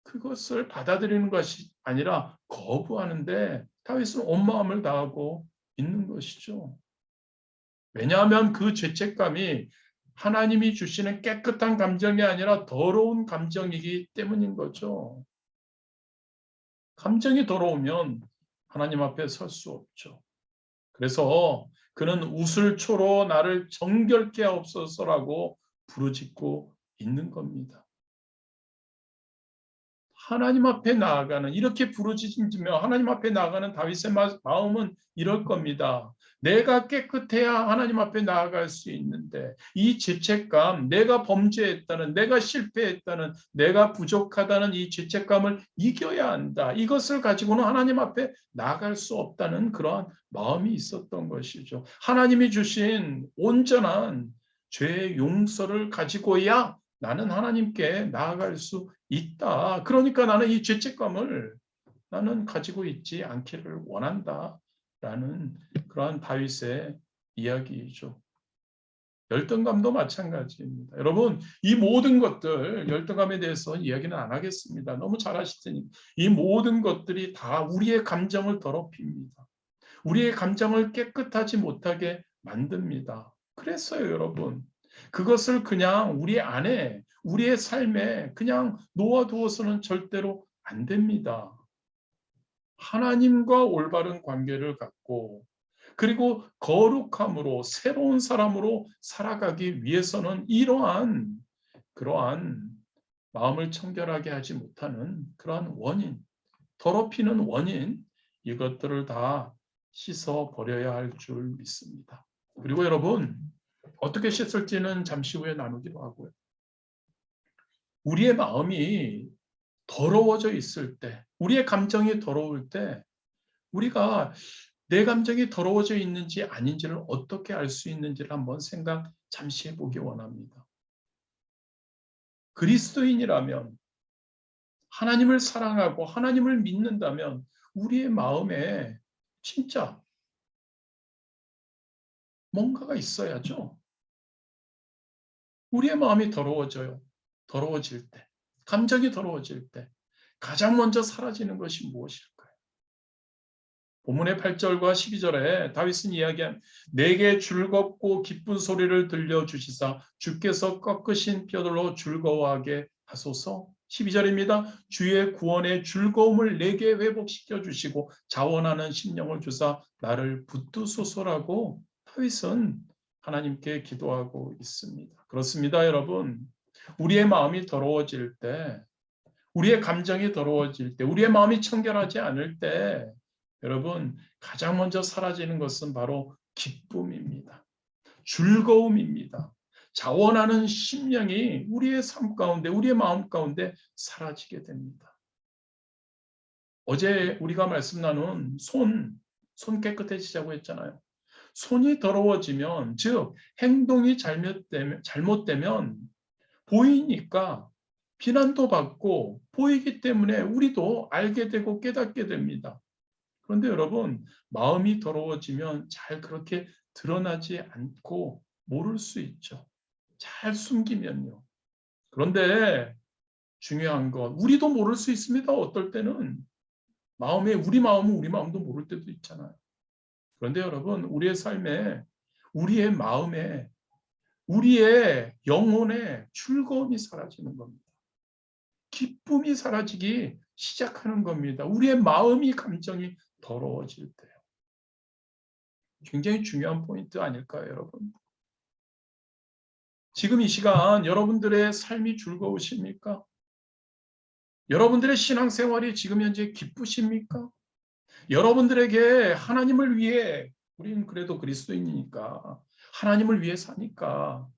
그것을 받아들이는 것이 아니라 거부하는데 다윗은 온 마음을 다하고 있는 것이죠. 왜냐하면 그 죄책감이 하나님이 주시는 깨끗한 감정이 아니라 더러운 감정이기 때문인 거죠. 감정이 더러우면 하나님 앞에 설 수 없죠. 그래서 그는 우슬초로 나를 정결케 하옵소서라고 부르짖고 있는 겁니다. 하나님 앞에 나아가는 이렇게 부르짖으며 하나님 앞에 나아가는 다윗의 마음은 이럴 겁니다. 내가 깨끗해야 하나님 앞에 나아갈 수 있는데 이 죄책감, 내가 범죄했다는, 내가 실패했다는, 내가 부족하다는 이 죄책감을 이겨야 한다. 이것을 가지고는 하나님 앞에 나아갈 수 없다는 그러한 마음이 있었던 것이죠. 하나님이 주신 온전한 죄의 용서를 가지고야 나는 하나님께 나아갈 수 있다. 그러니까 나는 이 죄책감을 나는 가지고 있지 않기를 원한다라는 그러한 다윗의 이야기이죠. 열등감도 마찬가지입니다. 여러분, 이 모든 것들, 열등감에 대해서 이야기는 안 하겠습니다. 너무 잘 아시더니 이 모든 것들이 다 우리의 감정을 더럽힙니다. 우리의 감정을 깨끗하지 못하게 만듭니다. 그랬어요, 여러분. 그것을 그냥 우리 안에, 우리의 삶에 그냥 놓아두어서는 절대로 안 됩니다. 하나님과 올바른 관계를 갖고 그리고 거룩함으로 새로운 사람으로 살아가기 위해서는 그러한 마음을 청결하게 하지 못하는 그러한 원인, 더럽히는 원인 이것들을 다 씻어 버려야 할 줄 믿습니다. 그리고 여러분 어떻게 씻을지는 잠시 후에 나누기로 하고요. 우리의 마음이 더러워져 있을 때, 우리의 감정이 더러울 때 우리가 내 감정이 더러워져 있는지 아닌지를 어떻게 알 수 있는지를 한번 생각 잠시 해보기 원합니다. 그리스도인이라면 하나님을 사랑하고 하나님을 믿는다면 우리의 마음에 진짜 뭔가가 있어야죠. 우리의 마음이 더러워질 때, 감정이 더러워질 때 가장 먼저 사라지는 것이 무엇일까요? 본문의 8절과 12절에 다윗은 이야기한 내게 즐겁고 기쁜 소리를 들려주시사 주께서 꺾으신 뼈들로 즐거워하게 하소서. 12절입니다. 주의 구원의 즐거움을 내게 회복시켜 주시고 자원하는 심령을 주사 나를 붙드소서라고 다윗은 하나님께 기도하고 있습니다. 그렇습니다, 여러분. 우리의 마음이 더러워질 때, 우리의 감정이 더러워질 때, 우리의 마음이 청결하지 않을 때 여러분 가장 먼저 사라지는 것은 바로 기쁨입니다. 즐거움입니다. 자원하는 심령이 우리의 삶 가운데, 우리의 마음 가운데 사라지게 됩니다. 어제 우리가 말씀 나눈 손 깨끗해지자고 했잖아요. 손이 더러워지면, 즉 행동이 잘못되면 보이니까 비난도 받고 보이기 때문에 우리도 알게 되고 깨닫게 됩니다. 그런데 여러분, 마음이 더러워지면 잘 그렇게 드러나지 않고 모를 수 있죠. 잘 숨기면요. 그런데 중요한 건 우리도 모를 수 있습니다. 어떨 때는 우리 마음도 모를 때도 있잖아요. 그런데 여러분, 우리의 삶에, 우리의 마음에, 우리의 영혼에 즐거움이 사라지는 겁니다. 기쁨이 사라지기 시작하는 겁니다. 우리의 마음이, 감정이 더러워질 때요. 굉장히 중요한 포인트 아닐까요, 여러분? 지금 이 시간 여러분들의 삶이 즐거우십니까? 여러분들의 신앙생활이 지금 현재 기쁘십니까? 여러분들에게 하나님을 위해, 우리는 그래도 그리스도인이니까 하나님을 위해 사니까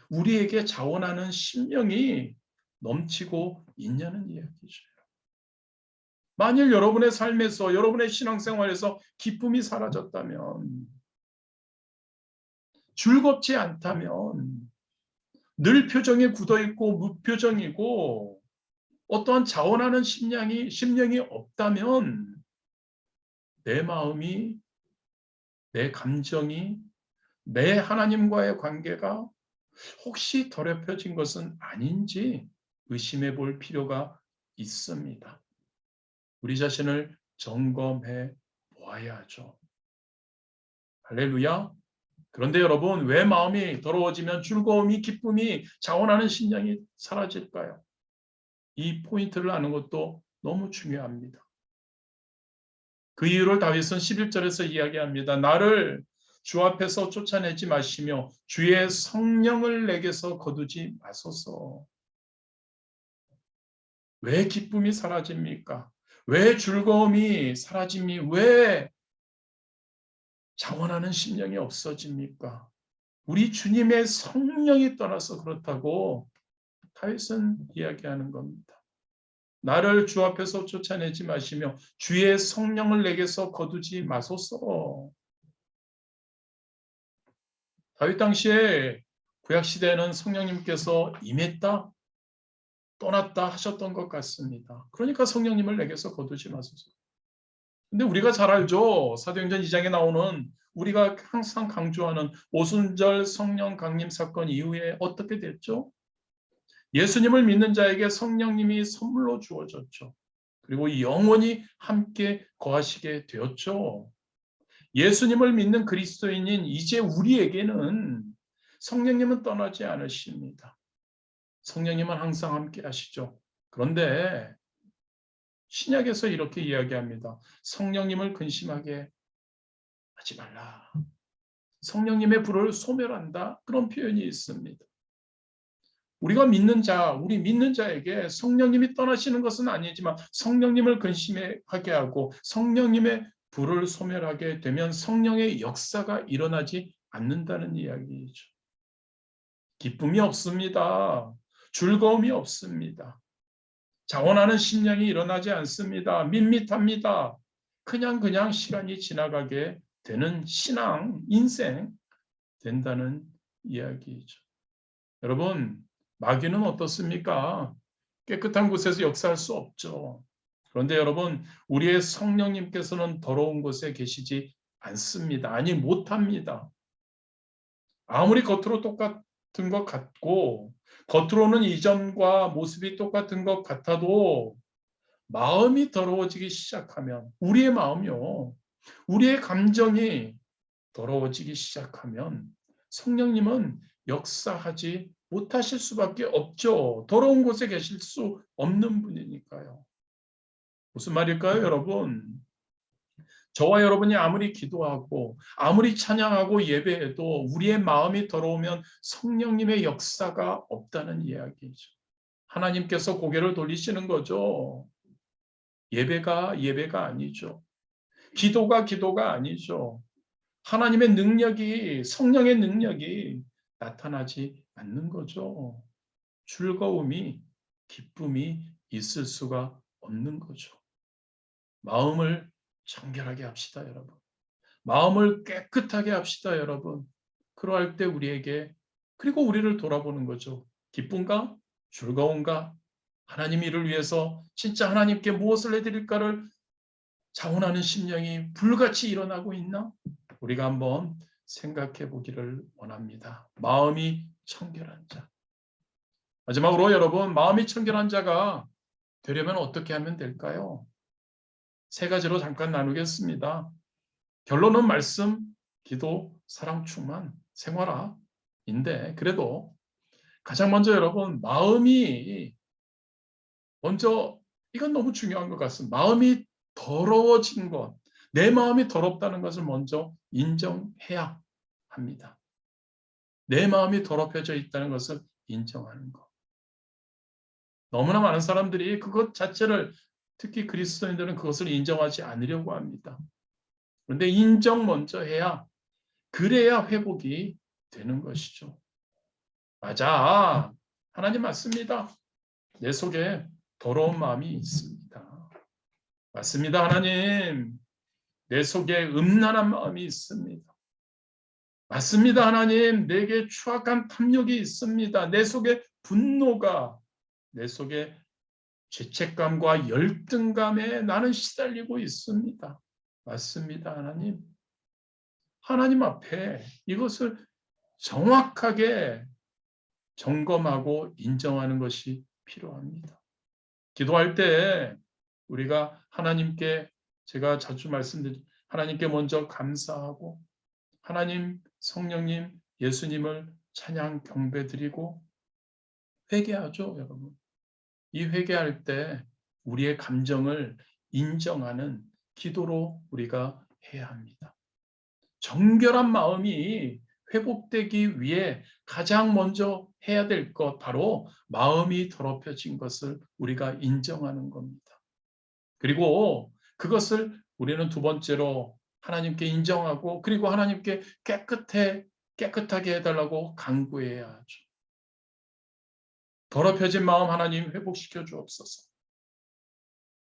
우리에게 자원하는 심령이 넘치고 있냐는 이야기죠. 만일 여러분의 삶에서, 여러분의 신앙생활에서 기쁨이 사라졌다면, 즐겁지 않다면, 늘 표정이 굳어있고 무표정이고 어떠한 자원하는 심령이 없다면 내 마음이, 내 감정이, 내 하나님과의 관계가 혹시 더럽혀진 것은 아닌지 의심해 볼 필요가 있습니다. 우리 자신을 점검해 보아야 하죠. 할렐루야. 그런데 여러분, 왜 마음이 더러워지면 즐거움이, 기쁨이, 자원하는 심령이 사라질까요? 이 포인트를 아는 것도 너무 중요합니다. 그 이유를 다윗은 11절에서 이야기합니다. 나를 주 앞에서 쫓아내지 마시며 주의 성령을 내게서 거두지 마소서. 왜 기쁨이 사라집니까? 왜 즐거움이 사라집니까? 왜 자원하는 심령이 없어집니까? 우리 주님의 성령이 떠나서 그렇다고 다윗은 이야기하는 겁니다. 나를 주 앞에서 쫓아내지 마시며 주의 성령을 내게서 거두지 마소서. 다윗 당시에 구약시대에는 성령님께서 임했다, 떠났다 하셨던 것 같습니다. 그러니까 성령님을 내게서 거두지 마소서. 근데 우리가 잘 알죠. 사도행전 2장에 나오는, 우리가 항상 강조하는 오순절 성령 강림 사건 이후에 어떻게 됐죠? 예수님을 믿는 자에게 성령님이 선물로 주어졌죠. 그리고 영원히 함께 거하시게 되었죠. 예수님을 믿는 그리스도인인 이제 우리에게는 성령님은 떠나지 않으십니다. 성령님은 항상 함께 하시죠. 그런데 신약에서 이렇게 이야기합니다. 성령님을 근심하게 하지 말라. 성령님의 불을 소멸한다. 그런 표현이 있습니다. 우리가 믿는 자, 우리 믿는 자에게 성령님이 떠나시는 것은 아니지만 성령님을 근심하게 하고 성령님의 불을 소멸하게 되면 성령의 역사가 일어나지 않는다는 이야기이죠. 기쁨이 없습니다. 즐거움이 없습니다. 자원하는 심령이 일어나지 않습니다. 밋밋합니다. 그냥 시간이 지나가게 되는 신앙, 인생 된다는 이야기이죠. 여러분, 마귀는 어떻습니까? 깨끗한 곳에서 역사할 수 없죠. 그런데 여러분, 우리의 성령님께서는 더러운 곳에 계시지 않습니다. 아니, 못합니다. 아무리 겉으로 똑같은 것 같고 겉으로는 이전과 모습이 똑같은 것 같아도 마음이 더러워지기 시작하면, 우리의 마음이요, 우리의 감정이 더러워지기 시작하면 성령님은 역사하지 못하실 수밖에 없죠. 더러운 곳에 계실 수 없는 분이니까요. 무슨 말일까요, 여러분? 저와 여러분이 아무리 기도하고 아무리 찬양하고 예배해도 우리의 마음이 더러우면 성령님의 역사가 없다는 이야기죠. 하나님께서 고개를 돌리시는 거죠. 예배가 아니죠. 기도가 아니죠. 하나님의 능력이, 성령의 능력이 나타나지 않는 거죠. 즐거움이, 기쁨이 있을 수가 없는 거죠. 마음을 정결하게 합시다, 여러분. 마음을 깨끗하게 합시다, 여러분. 그러할 때 우리에게, 그리고 우리를 돌아보는 거죠. 기쁨과 즐거움과 하나님 일을 위해서 진짜 하나님께 무엇을 해드릴까를 자원하는 심령이 불같이 일어나고 있나? 우리가 한번 생각해 보기를 원합니다. 마음이 청결한 자. 마지막으로 여러분, 마음이 청결한 자가 되려면 어떻게 하면 될까요? 세 가지로 잠깐 나누겠습니다. 결론은 말씀, 기도, 사랑 충만, 생활화인데 그래도 가장 먼저 여러분 마음이 먼저 이건 너무 중요한 것 같습니다. 마음이 더러워진 것, 내 마음이 더럽다는 것을 먼저 인정해야 합니다. 내 마음이 더럽혀져 있다는 것을 인정하는 것. 너무나 많은 사람들이 그것 자체를 특히 그리스도인들은 그것을 인정하지 않으려고 합니다. 그런데 인정 먼저 해야 그래야 회복이 되는 것이죠. 맞아. 하나님 맞습니다. 내 속에 더러운 마음이 있습니다. 맞습니다. 하나님. 내 속에 음란한 마음이 있습니다. 맞습니다. 하나님. 내게 추악한 탐욕이 있습니다. 내 속에 분노가, 내 속에 죄책감과 열등감에 나는 시달리고 있습니다. 맞습니다. 하나님. 하나님 앞에 이것을 정확하게 점검하고 인정하는 것이 필요합니다. 기도할 때 우리가 하나님께 제가 자주 말씀드린 하나님께 먼저 감사하고 하나님, 성령님, 예수님을 찬양 경배드리고 회개하죠, 여러분. 이 회개할 때 우리의 감정을 인정하는 기도로 우리가 해야 합니다. 정결한 마음이 회복되기 위해 가장 먼저 해야 될 것 바로 마음이 더럽혀진 것을 우리가 인정하는 겁니다. 그리고 그것을 우리는 두 번째로 하나님께 인정하고 그리고 하나님께 깨끗하게 해달라고 간구해야 하죠. 더럽혀진 마음 하나님 회복시켜 주옵소서.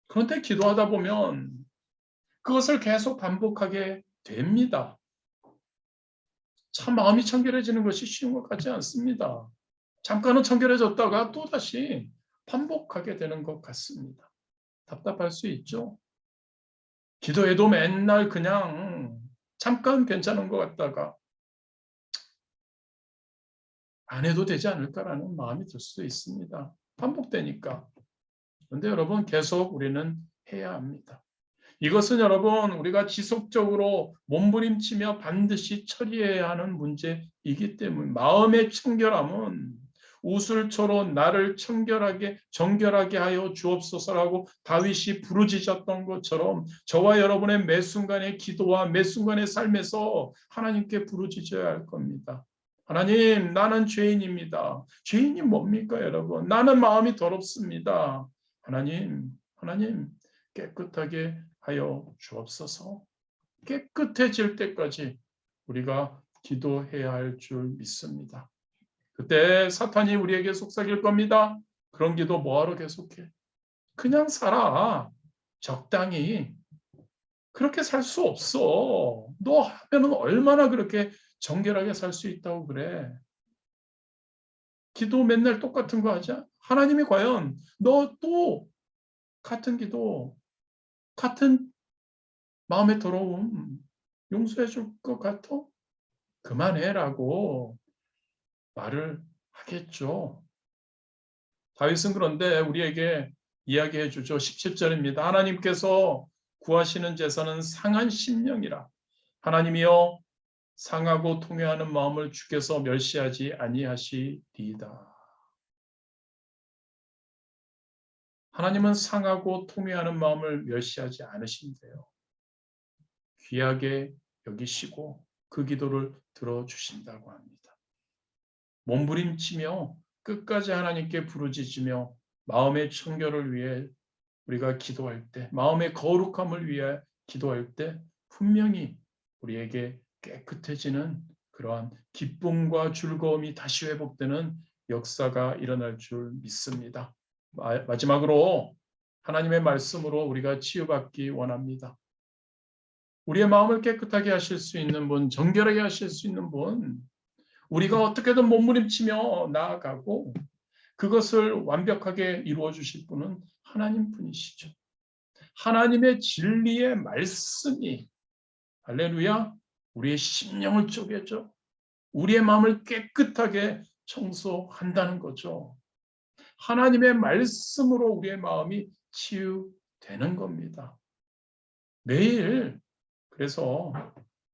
그런데 기도하다 보면 그것을 계속 반복하게 됩니다. 참 마음이 청결해지는 것이 쉬운 것 같지 않습니다. 잠깐은 청결해졌다가 또다시 반복하게 되는 것 같습니다. 답답할 수 있죠. 기도해도 맨날 그냥 잠깐 괜찮은 것 같다가 안 해도 되지 않을까라는 마음이 들 수도 있습니다. 반복되니까. 그런데 여러분 계속 우리는 해야 합니다. 이것은 여러분 우리가 지속적으로 몸부림치며 반드시 처리해야 하는 문제이기 때문에 마음의 청결함은 우슬초로 나를 정결하게 하여 주옵소서라고 다윗이 부르짖었던 것처럼 저와 여러분의 매 순간의 기도와 매 순간의 삶에서 하나님께 부르짖어야 할 겁니다. 하나님, 나는 죄인입니다. 죄인이 뭡니까, 여러분? 나는 마음이 더럽습니다. 하나님, 깨끗하게 하여 주옵소서. 깨끗해질 때까지 우리가 기도해야 할 줄 믿습니다. 그때 사탄이 우리에게 속삭일 겁니다. 그런 기도 뭐하러 계속해? 그냥 살아. 적당히. 그렇게 살 수 없어. 너 하면은 얼마나 그렇게 정결하게 살 수 있다고 그래. 기도 맨날 똑같은 거 하자. 하나님이 과연 너 또 같은 기도, 같은 마음의 더러움 용서해 줄 것 같아? 그만해라고 말을 하겠죠. 다윗은 그런데 우리에게 이야기해 주죠. 17절입니다. 하나님께서 구하시는 제사는 상한 심령이라. 하나님이여 상하고 통회하는 마음을 주께서 멸시하지 아니하시리이다. 하나님은 상하고 통회하는 마음을 멸시하지 않으신대요. 귀하게 여기시고 그 기도를 들어주신다고 합니다. 몸부림치며 끝까지 하나님께 부르짖으며 마음의 청결을 위해 우리가 기도할 때, 마음의 거룩함을 위해 기도할 때 분명히 우리에게 깨끗해지는 그러한 기쁨과 즐거움이 다시 회복되는 역사가 일어날 줄 믿습니다. 마지막으로 하나님의 말씀으로 우리가 치유받기 원합니다. 우리의 마음을 깨끗하게 하실 수 있는 분, 정결하게 하실 수 있는 분, 우리가 어떻게든 몸부림치며 나아가고 그것을 완벽하게 이루어 주실 분은 하나님 분이시죠. 하나님의 진리의 말씀이 할렐루야 우리의 심령을 쪼개죠. 우리의 마음을 깨끗하게 청소한다는 거죠. 하나님의 말씀으로 우리의 마음이 치유되는 겁니다. 매일 그래서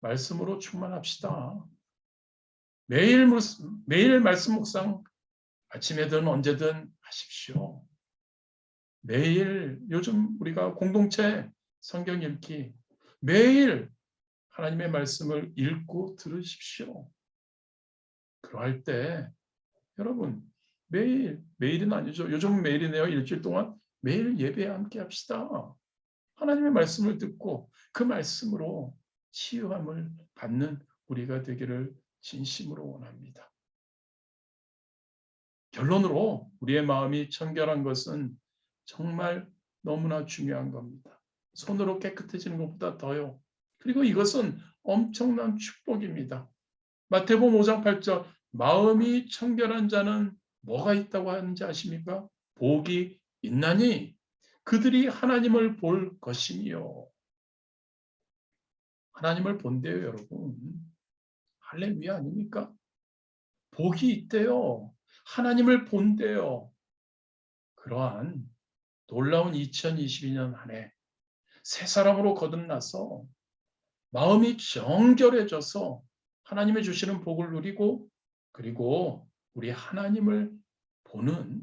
말씀으로 충만합시다. 매일 말씀 묵상 아침에든 언제든 하십시오. 매일 요즘 우리가 공동체 성경 읽기 매일 하나님의 말씀을 읽고 들으십시오. 그럴 때 여러분 매일은 아니죠. 요즘은 매일이네요. 일주일 동안 매일 예배에 함께 합시다. 하나님의 말씀을 듣고 그 말씀으로 치유함을 받는 우리가 되기를 진심으로 원합니다. 결론으로 우리의 마음이 청결한 것은 정말 너무나 중요한 겁니다. 손으로 깨끗해지는 것보다 더요. 그리고 이것은 엄청난 축복입니다. 마태복음 5장 8절 마음이 청결한 자는 뭐가 있다고 하는지 아십니까? 복이 있나니 그들이 하나님을 볼 것이니요. 하나님을 본대요, 여러분. 할렐루야 아닙니까? 복이 있대요. 하나님을 본대요. 그러한 놀라운 2022년 한 해 새 사람으로 거듭나서 마음이 정결해져서 하나님의 주시는 복을 누리고 그리고 우리 하나님을 보는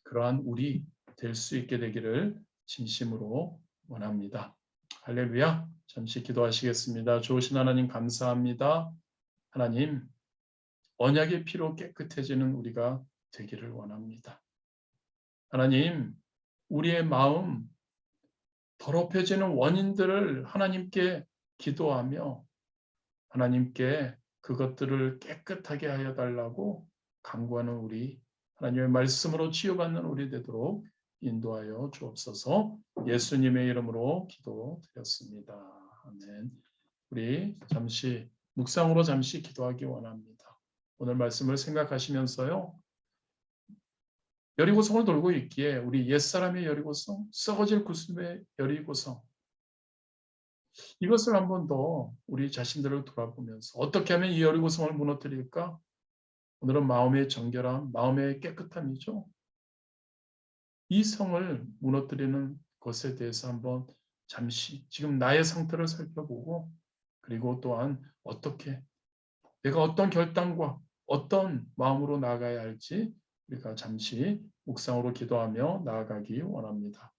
그러한 우리 될 수 있게 되기를 진심으로 원합니다. 할렐루야. 잠시 기도하시겠습니다. 좋으신 하나님 감사합니다. 하나님 언약의 피로 깨끗해지는 우리가 되기를 원합니다. 하나님 우리의 마음 더럽혀지는 원인들을 하나님께 기도하며 하나님께 그것들을 깨끗하게 하여 달라고 간구하는 우리 하나님의 말씀으로 치유받는 우리 되도록 인도하여 주옵소서. 예수님의 이름으로 기도드렸습니다. 아멘. 우리 잠시 묵상으로 잠시 기도하기 원합니다. 오늘 말씀을 생각하시면서요. 여리고성을 돌고 있기에 우리 옛사람의 여리고성, 썩어질 구습의 여리고성 이것을 한 번 더 우리 자신들을 돌아보면서 어떻게 하면 이 여리고성을 무너뜨릴까? 오늘은 마음의 정결함, 마음의 깨끗함이죠. 이 성을 무너뜨리는 것에 대해서 한번 잠시 지금 나의 상태를 살펴보고 그리고 또한 어떻게 내가 어떤 결단과 어떤 마음으로 나아가야 할지 우리가 잠시 묵상으로 기도하며 나아가기 원합니다.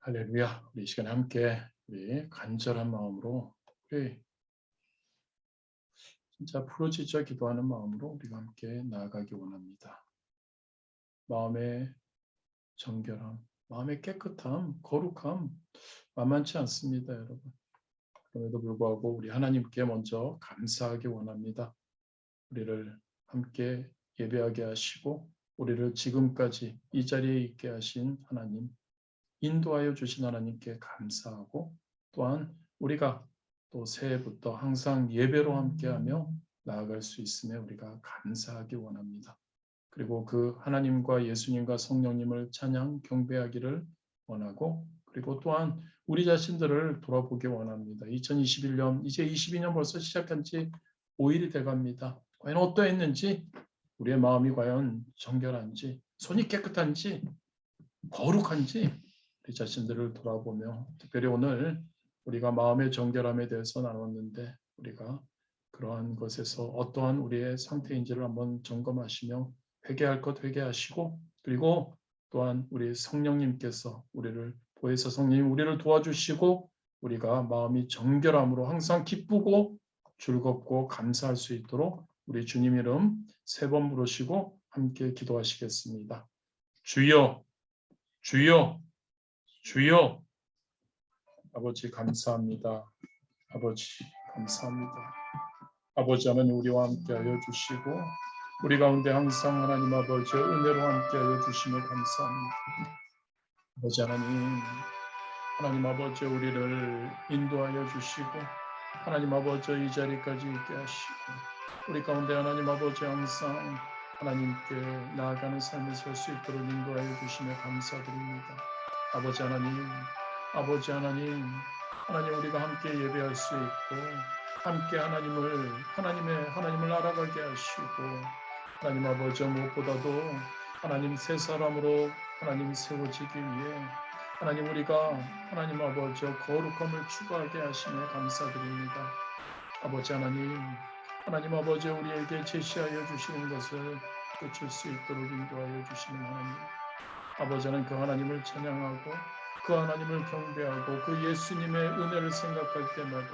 할렐루야. 우리 이 시간에 함께 우리 간절한 마음으로 우리 진짜 부르짖어 기도하는 마음으로 우리가 함께 나아가기 원합니다. 마음의 정결함, 마음의 깨끗함, 거룩함 만만치 않습니다, 여러분. 그럼에도 불구하고 우리 하나님께 먼저 감사하기 원합니다. 우리를 함께 예배하게 하시고 우리를 지금까지 이 자리에 있게 하신 하나님, 인도하여 주신 하나님께 감사하고 또한 우리가 또 새해부터 항상 예배로 함께하며 나아갈 수 있음에 우리가 감사하기 원합니다. 그리고 그 하나님과 예수님과 성령님을 찬양 경배하기를 원하고 그리고 또한 우리 자신들을 돌아보기 원합니다. 2021년 이제 22년 벌써 시작한 지 5일이 돼갑니다. 과연 어떠했는지 우리의 마음이 과연 정결한지 손이 깨끗한지 거룩한지 우리 자신들을 돌아보며 특별히 오늘 우리가 마음의 정결함에 대해서 나눴는데 우리가 그러한 것에서 어떠한 우리의 상태인지를 한번 점검하시며 회개할 것 회개하시고 그리고 또한 우리 성령님께서 우리를 보혜사 성령님 우리를 도와주시고 우리가 마음이 정결함으로 항상 기쁘고 즐겁고 감사할 수 있도록 우리 주님 이름 3번 부르시고 함께 기도하시겠습니다. 주여 주여 주여 아버지 감사합니다. 아버지 감사합니다. 아버지 하나님 우리와 함께하여 주시고 우리 가운데 항상 하나님 아버지의 은혜로 함께하여 주시며 감사합니다. 아버지 하나님 아버지 우리를 인도하여 주시고 하나님 아버지 이 자리까지 있게 하시고 우리 가운데 하나님 아버지 항상 하나님께 나아가는 삶을 살 수 있도록 인도하여 주시며 감사드립니다. 아버지 하나님 우리가 함께 예배할 수 있고 함께 하나님을 알아가게 하시고 하나님 아버지 무엇보다도 하나님 새 사람으로 하나님 세워지기 위해 하나님 우리가 하나님 아버지 거룩함을 추구하게 하시며 감사드립니다. 아버지 하나님 아버지 우리에게 제시하여 주시는 것을 쫓을 수 있도록 인도하여 주시는 하나님. 아버지 하나님 그 하나님을 찬양하고 그 하나님을 경배하고 그 예수님의 은혜를 생각할 때마다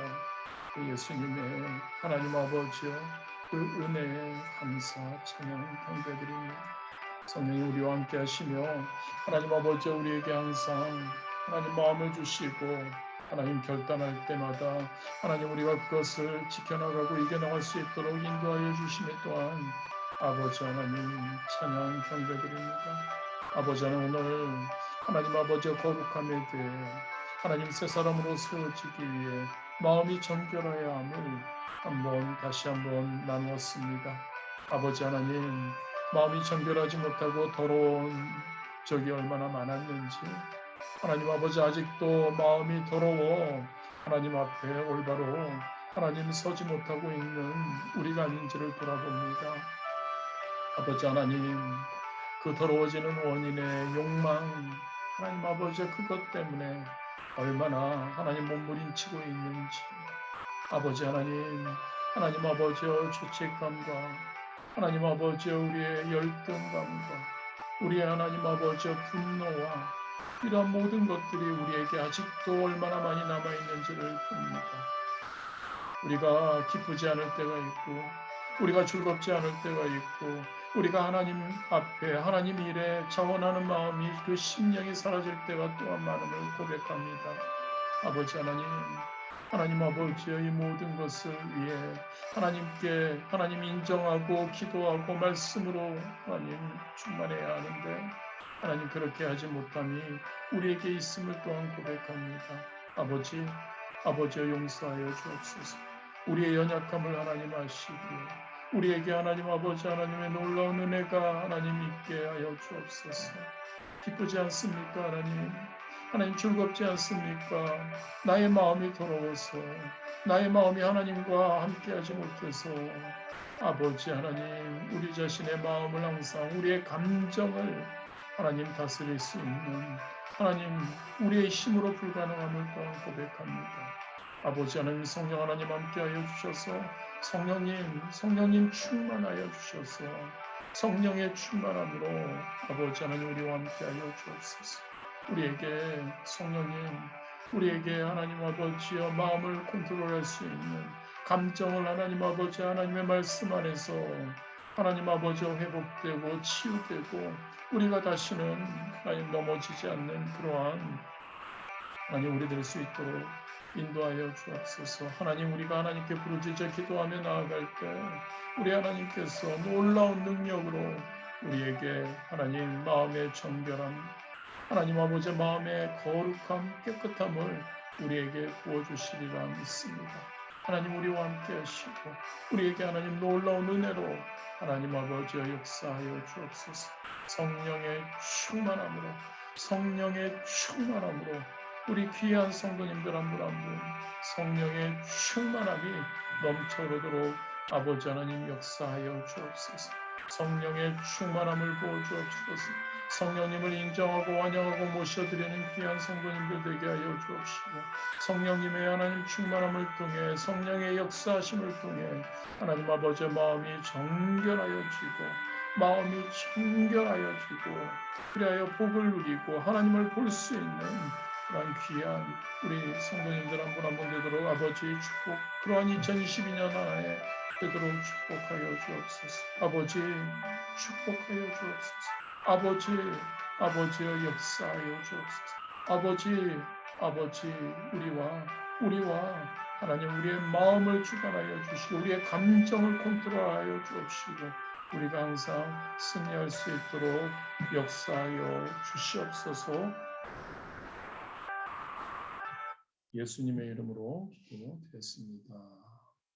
그 예수님의 하나님 아버지여 그 은혜에 감사 찬양 경배드립니다. 성령님 우리와 함께 하시며 하나님 아버지 우리에게 항상 하나님 마음을 주시고 하나님 결단할 때마다 하나님 우리가 그것을 지켜나가고 이겨나갈 수 있도록 인도하여 주시며 또한 아버지 하나님 찬양 경배드립니다. 아버지 하나님 오늘 하나님 아버지의 거룩함에 대해 하나님 새 사람으로 세워지기 위해 마음이 정결해야 함을 다시 한번 나누었습니다. 아버지 하나님 마음이 정결하지 못하고 더러운 적이 얼마나 많았는지 하나님 아버지 아직도 마음이 더러워 하나님 앞에 올바로 하나님 서지 못하고 있는 우리가 아닌지를 돌아봅니다. 아버지 하나님 그 더러워지는 원인의 욕망 하나님 아버지 그것 때문에 얼마나 하나님 몸부림치고 있는지 아버지 하나님 아버지의 죄책감과 하나님 아버지의 우리의 열등감과 우리의 하나님 아버지의 분노와 이러한 모든 것들이 우리에게 아직도 얼마나 많이 남아있는지를 봅니다. 우리가 기쁘지 않을 때가 있고 우리가 즐겁지 않을 때가 있고 우리가 하나님 앞에 하나님 일에 자원하는 마음이 그 심령이 사라질 때가 또한 많음을 고백합니다. 아버지 하나님 아버지의 이 모든 것을 위해 하나님께 하나님 인정하고 기도하고 말씀으로 하나님 충만해야 하는데 하나님 그렇게 하지 못함이 우리에게 있음을 또한 고백합니다. 아버지의 용서하여 주옵소서. 우리의 연약함을 하나님 아시기에 우리에게 하나님 아버지 하나님의 놀라운 은혜가 하나님 있게 하여 주옵소서. 기쁘지 않습니까 하나님 즐겁지 않습니까? 나의 마음이 더러워서 나의 마음이 하나님과 함께하지 못해서 아버지 하나님 우리 자신의 마음을 항상 우리의 감정을 하나님 다스릴 수 있는 하나님 우리의 힘으로 불가능함을 또한 고백합니다. 아버지 하나님 성령 하나님 함께하여 주셔서 성령님 충만하여 주셔서 성령의 충만함으로 아버지 하나님 우리와 함께하여 주옵소서. 우리에게 성령님, 우리에게 하나님 아버지여 마음을 컨트롤할 수 있는 감정을 하나님 아버지 하나님의 말씀 안에서 하나님 아버지와 회복되고 치유되고 우리가 다시는 하나님 넘어지지 않는 그러한 하나님 우리 될 수 있도록 인도하여 주옵소서. 하나님 우리가 하나님께 부르짖어 기도하며 나아갈 때 우리 하나님께서 놀라운 능력으로 우리에게 하나님 마음의 정결함 하나님 아버지 마음의 거룩함 깨끗함을 우리에게 부어주시리라 믿습니다. 하나님 우리와 함께 하시고 우리에게 하나님 놀라운 은혜로 하나님 아버지여 역사하여 주옵소서. 성령의 충만함으로 우리 귀한 성도님들 한 분 한 분 성령의 충만함이 넘쳐흐르도록 아버지 하나님 역사하여 주옵소서. 성령의 충만함을 부어주옵소서. 성령님을 인정하고 환영하고 모셔드리는 귀한 성도님들 되게 하여 주옵시고 성령님의 하나님 충만함을 통해 성령의 역사하심을 통해 하나님 아버지의 마음이 정결하여지고 그리하여 복을 누리고 하나님을 볼 수 있는 그러한 귀한 우리 성도님들 한 분 한 분 되도록 아버지의 축복 그러한 2022년 하나에 되도록 축복하여 주옵소서. 아버지 축복하여 주옵소서. 아버지의 역사하여 주옵소서. 아버지 우리와 하나님 우리의 마음을 주관하여 주시고 우리의 감정을 컨트롤하여 주옵시고 우리가 항상 승리할 수 있도록 역사하여 주시옵소서. 예수님의 이름으로 기도드렸습니다.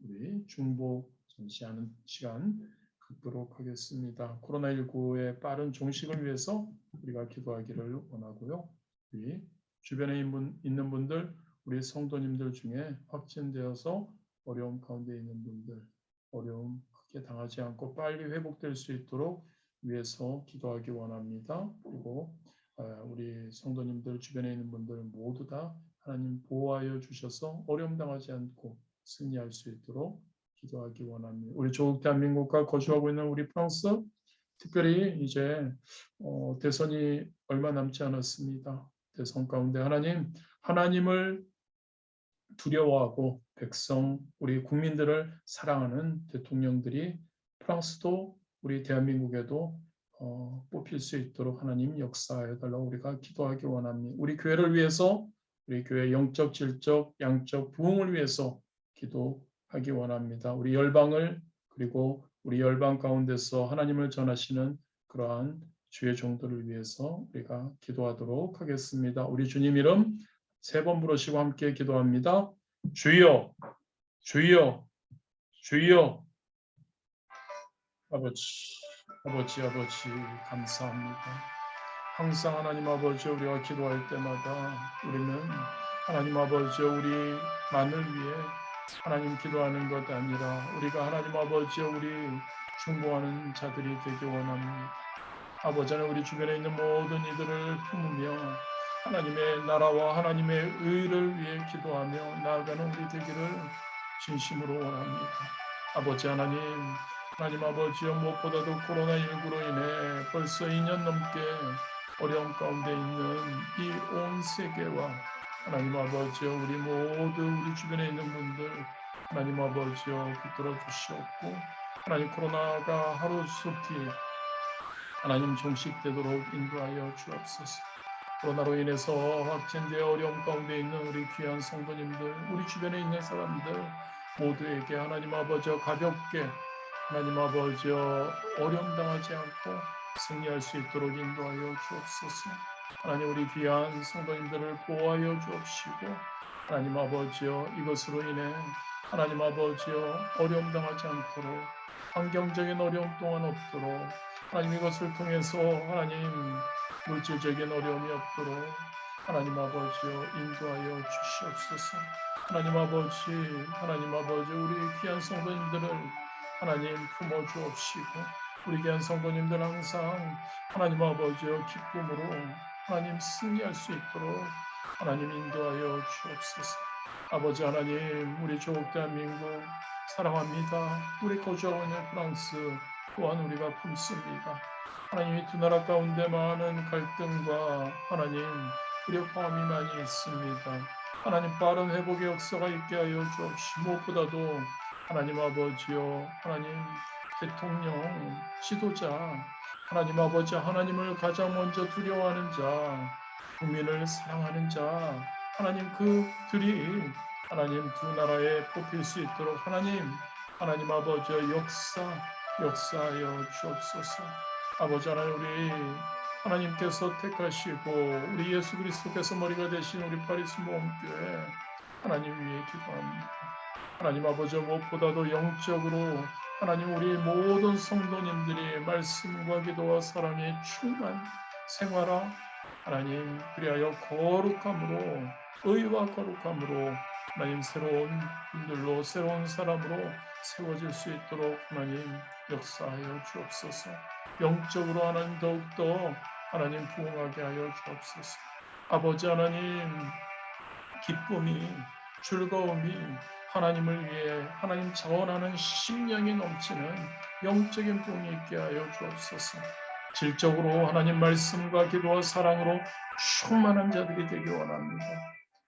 우리 중보 전시하는 시간 갖도록 하겠습니다. 코로나19의 빠른 종식을 위해서 우리가 기도하기를 원하고요. 우리 주변에 있는 분들, 우리 성도님들 중에 확진되어서 어려움 가운데 있는 분들, 어려움 크게 당하지 않고 빨리 회복될 수 있도록 위해서 기도하기 원합니다. 그리고 우리 성도님들 주변에 있는 분들 모두 다 하나님 보호하여 주셔서 어려움 당하지 않고 승리할 수 있도록 기도하기 원합니다. 우리 조국 대한민국과 거주하고 있는 우리 프랑스, 특별히 이제 대선이 얼마 남지 않았습니다. 대선 가운데 하나님을 두려워하고 백성, 우리 국민들을 사랑하는 대통령들이 프랑스도 우리 대한민국에도 뽑힐 수 있도록 하나님 역사하여 달라고 우리가 기도하기 원합니다. 우리 교회를 위해서 우리 교회 영적, 질적, 양적 부흥을 위해서 기도하기 원합니다. 우리 열방을 그리고 우리 열방 가운데서 하나님을 전하시는 그러한 주의 종들을 위해서 우리가 기도하도록 하겠습니다. 우리 주님 이름 3번 부르시고 함께 기도합니다. 주여, 주여, 주여. 아버지 감사합니다. 항상 하나님 아버지 우리가 기도할 때마다 우리는 하나님 아버지 우리만을 위해 하나님 기도하는 것 아니라 우리가 하나님 아버지 우리 중보하는 자들이 되기 원합니다. 아버지 하나님 우리 주변에 있는 모든 이들을 품으며 하나님의 나라와 하나님의 의를 위해 기도하며 나아가는 우리 되기를 진심으로 원합니다. 아버지 하나님 아버지여 무엇보다도 코로나19로 인해 벌써 2년 넘게 어려움 가운데 있는 이 온 세계와 하나님 아버지여 우리 주변에 있는 분들 하나님 아버지여 붙들어 주시옵고 하나님 코로나가 하루속히 하나님 종식되도록 인도하여 주옵소서. 코로나로 인해서 확진되어 어려움 가운데 있는 우리 귀한 성도님들 우리 주변에 있는 사람들 모두에게 하나님 아버지여 가볍게 하나님 아버지여 어려움 당하지 않고 승리할 수 있도록 인도하여 주옵소서. 하나님 우리 귀한 성도님들을 보호하여 주옵시고 하나님 아버지여 이것으로 인해 하나님 아버지여 어려움 당하지 않도록 환경적인 어려움 또한 없도록 하나님 이것을 통해서 하나님 물질적인 어려움이 없도록 하나님 아버지여 인도하여 주시옵소서. 하나님 아버지 우리 귀한 성도님들을 하나님 품어 주옵시고 우리 귀한 성도님들 항상 하나님 아버지여 기쁨으로 하나님 승리할 수 있도록 하나님 인도하여 주옵소서. 아버지 하나님 우리 조국 대한민국 사랑합니다. 우리 거주하고 있는 프랑스 또한 우리가 품습니다. 하나님이 두 나라 가운데 많은 갈등과 하나님 불협화음이 많이 있습니다. 하나님 빠른 회복의 역사가 있게 하여 주옵시고 무엇보다도 하나님 아버지여 하나님 대통령 지도자 하나님 아버지 하나님을 가장 먼저 두려워하는 자 국민을 사랑하는 자 하나님 그들이 하나님 두 나라에 뽑힐 수 있도록 하나님 아버지의 역사하여 주옵소서. 아버지 하나님 우리 하나님께서 택하시고 우리 예수 그리스도께서 머리가 되신 우리 파리스 모험교회 하나님 위에 기도합니다. 하나님 아버지 무엇보다도 영적으로 하나님 우리 모든 성도님들이 말씀과 기도와 사랑에 충만 생활하 하나님 그리하여 거룩함으로 의와 거룩함으로 하나님 새로운 분들로 새로운 사람으로 세워질 수 있도록 하나님 역사하여 주옵소서. 영적으로 하나님 더욱더 하나님 부흥하게 하여 주옵소서. 아버지 하나님 기쁨이 즐거움이 하나님을 위해 하나님 자원하는 심령이 넘치는 영적인 부흥이 있게 하여 주옵소서. 질적으로 하나님 말씀과 기도와 사랑으로 충만한 자들이 되기 원합니다.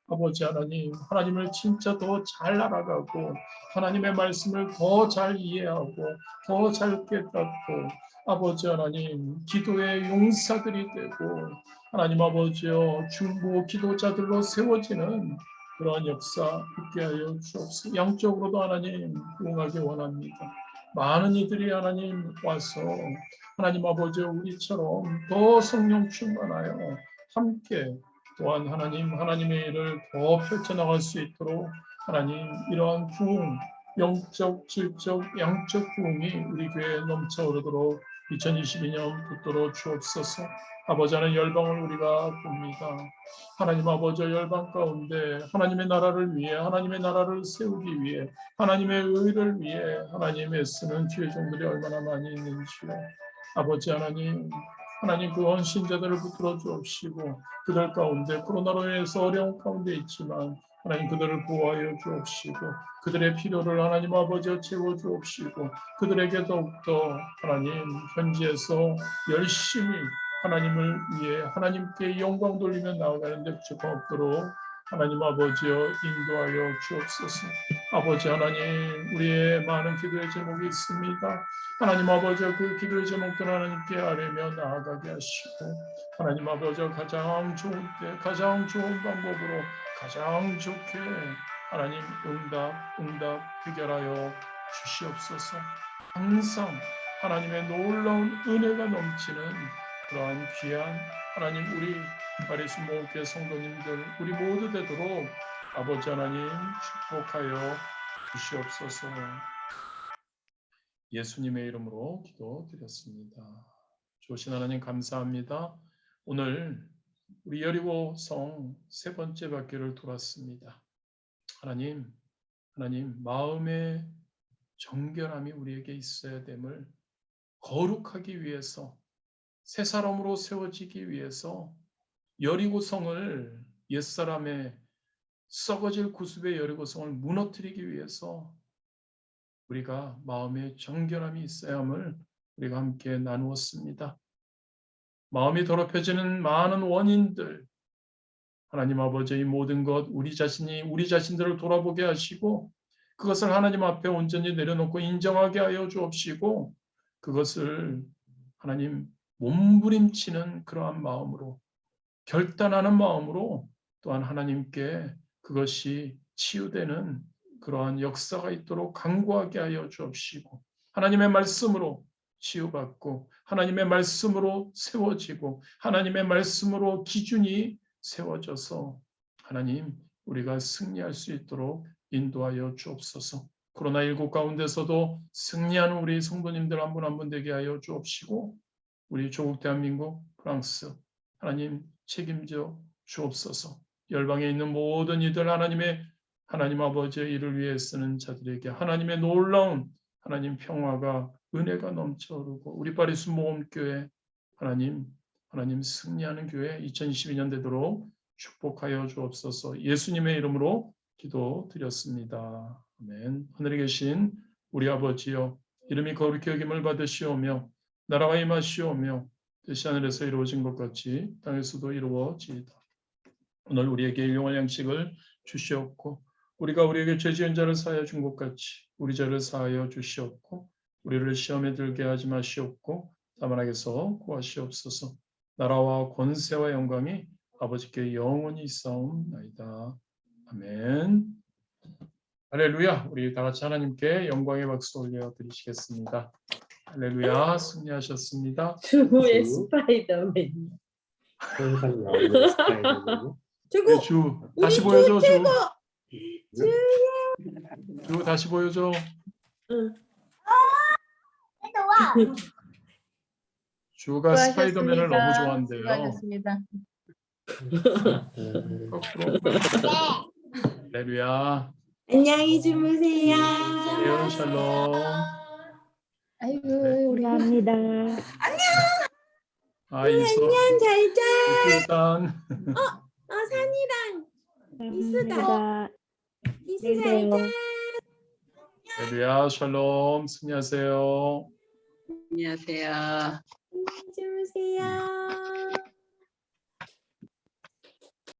아버지 하나님, 하나님을 진짜 더 잘 알아가고 하나님의 말씀을 더 잘 이해하고 더 잘 깨닫고 아버지 하나님, 기도의 용사들이 되고 하나님 아버지여 중보 기도자들로 세워지는 그러한 역사 있게 하여 주옵소서. 양쪽으로도 하나님 부응하기 원합니다. 많은 이들이 하나님 와서 하나님 아버지 우리처럼 더 성령 충만하여 함께 또한 하나님의 일을 더 펼쳐나갈 수 있도록 하나님 이러한 부흥 영적, 질적, 양적 부흥이 우리 교회에 넘쳐오르도록 2022년 붙들어 주옵소서. 아버지 하나님 열방을 우리가 봅니다. 하나님 아버지 열방 가운데 하나님의 나라를 위해 하나님의 나라를 세우기 위해 하나님의 의를 위해 하나님 애쓰는 주의 종들이 얼마나 많이 있는지요. 아버지 하나님 그 헌신자들을 붙들어 주옵시고 그들 가운데 코로나로 인해서 어려운 가운데 있지만 하나님 그들을 보호하여 주옵시고 그들의 필요를 하나님 아버지여 채워 주옵시고 그들에게 더욱더 하나님 현지에서 열심히 하나님을 위해 하나님께 영광 돌리며 나아가는데 부족함 없도록 하나님 아버지여 인도하여 주옵소서. 아버지 하나님 우리의 많은 기도의 제목이 있습니다. 하나님 아버지여 그 기도의 제목들 하나님께 아뢰며 나아가게 하시고 하나님 아버지여 가장 좋은 때 가장 좋은 방법으로 가장 좋게 하나님 응답 해결하여 주시옵소서. 항상 하나님의 놀라운 은혜가 넘치는 그러한 귀한 하나님 우리 파리스 모험교회 성도님들 우리 모두 되도록 아버지 하나님 축복하여 주시옵소서. 예수님의 이름으로 기도드렸습니다. 좋으신 하나님 감사합니다. 오늘 우리 여리고성 세 번째 바퀴를 돌았습니다. 하나님 마음의 정결함이 우리에게 있어야 됨을 거룩하기 위해서 새 사람으로 세워지기 위해서 여리고성을 옛사람의 썩어질 구습의 여리고성을 무너뜨리기 위해서 우리가 마음의 정결함이 있어야 함을 우리가 함께 나누었습니다. 마음이 더럽혀지는 많은 원인들 하나님 아버지의 모든 것 우리 자신들을 돌아보게 하시고 그것을 하나님 앞에 온전히 내려놓고 인정하게 하여 주옵시고 그것을 하나님 몸부림치는 그러한 마음으로 결단하는 마음으로 또한 하나님께 그것이 치유되는 그러한 역사가 있도록 간구하게 하여 주옵시고 하나님의 말씀으로 치유받고 하나님의 말씀으로 세워지고 하나님의 말씀으로 기준이 세워져서 하나님 우리가 승리할 수 있도록 인도하여 주옵소서. 코로나19 가운데서도 승리하는 우리 성도님들 한 분 한 분 되게 하여 주옵시고 우리 조국 대한민국 프랑스 하나님 책임져 주옵소서. 열방에 있는 모든 이들 하나님 아버지의 일을 위해 쓰는 자들에게 하나님의 놀라운 하나님 평화가 은혜가 넘쳐오르고 우리 파리스 모험교회 하나님 승리하는 교회 2022년 되도록 축복하여 주옵소서. 예수님의 이름으로 기도드렸습니다. 아멘. 하늘에 계신 우리 아버지여 이름이 거룩히 여김을 받으시오며 나라가 임하시오며 뜻이 하늘에서 이루어진 것 같이 땅에서도 이루어지이다. 오늘 우리에게 일용할 양식을 주시옵고 우리가 우리에게 죄 지은 자를 사하여 준 것 같이 우리 죄를 사하여 주시옵고 우리를 시험에 들게 하지 마시옵고 다만 악에서 구하시옵소서. 나라와 권세와 영광이 아버지께 영원히 있사옵나이다. 아멘. 할렐루야. 우리 다 같이 하나님께 영광의 박수 올려 드리시겠습니다. 할렐루야. 승리하셨습니다. 주의 주. 스파이더맨. 항상 나오는 스타일이거든요. 네, 주 다시 보여줘. 주 다시 보여줘. 주가 스파이더맨을 너무 좋아한대요. 수고하셨습니다. 거꾸로. 할렐루야. 안녕히 주무세요. 안녕, 샬롬. 아이고 네. 우리 감사합니다. 아이소. 안녕 잘 자. 일단 산이랑 감사합니다. 이수 잘 자. 할렐루야. 샬롬. 승리하세요. 안녕하세요. 안녕히 주무세요.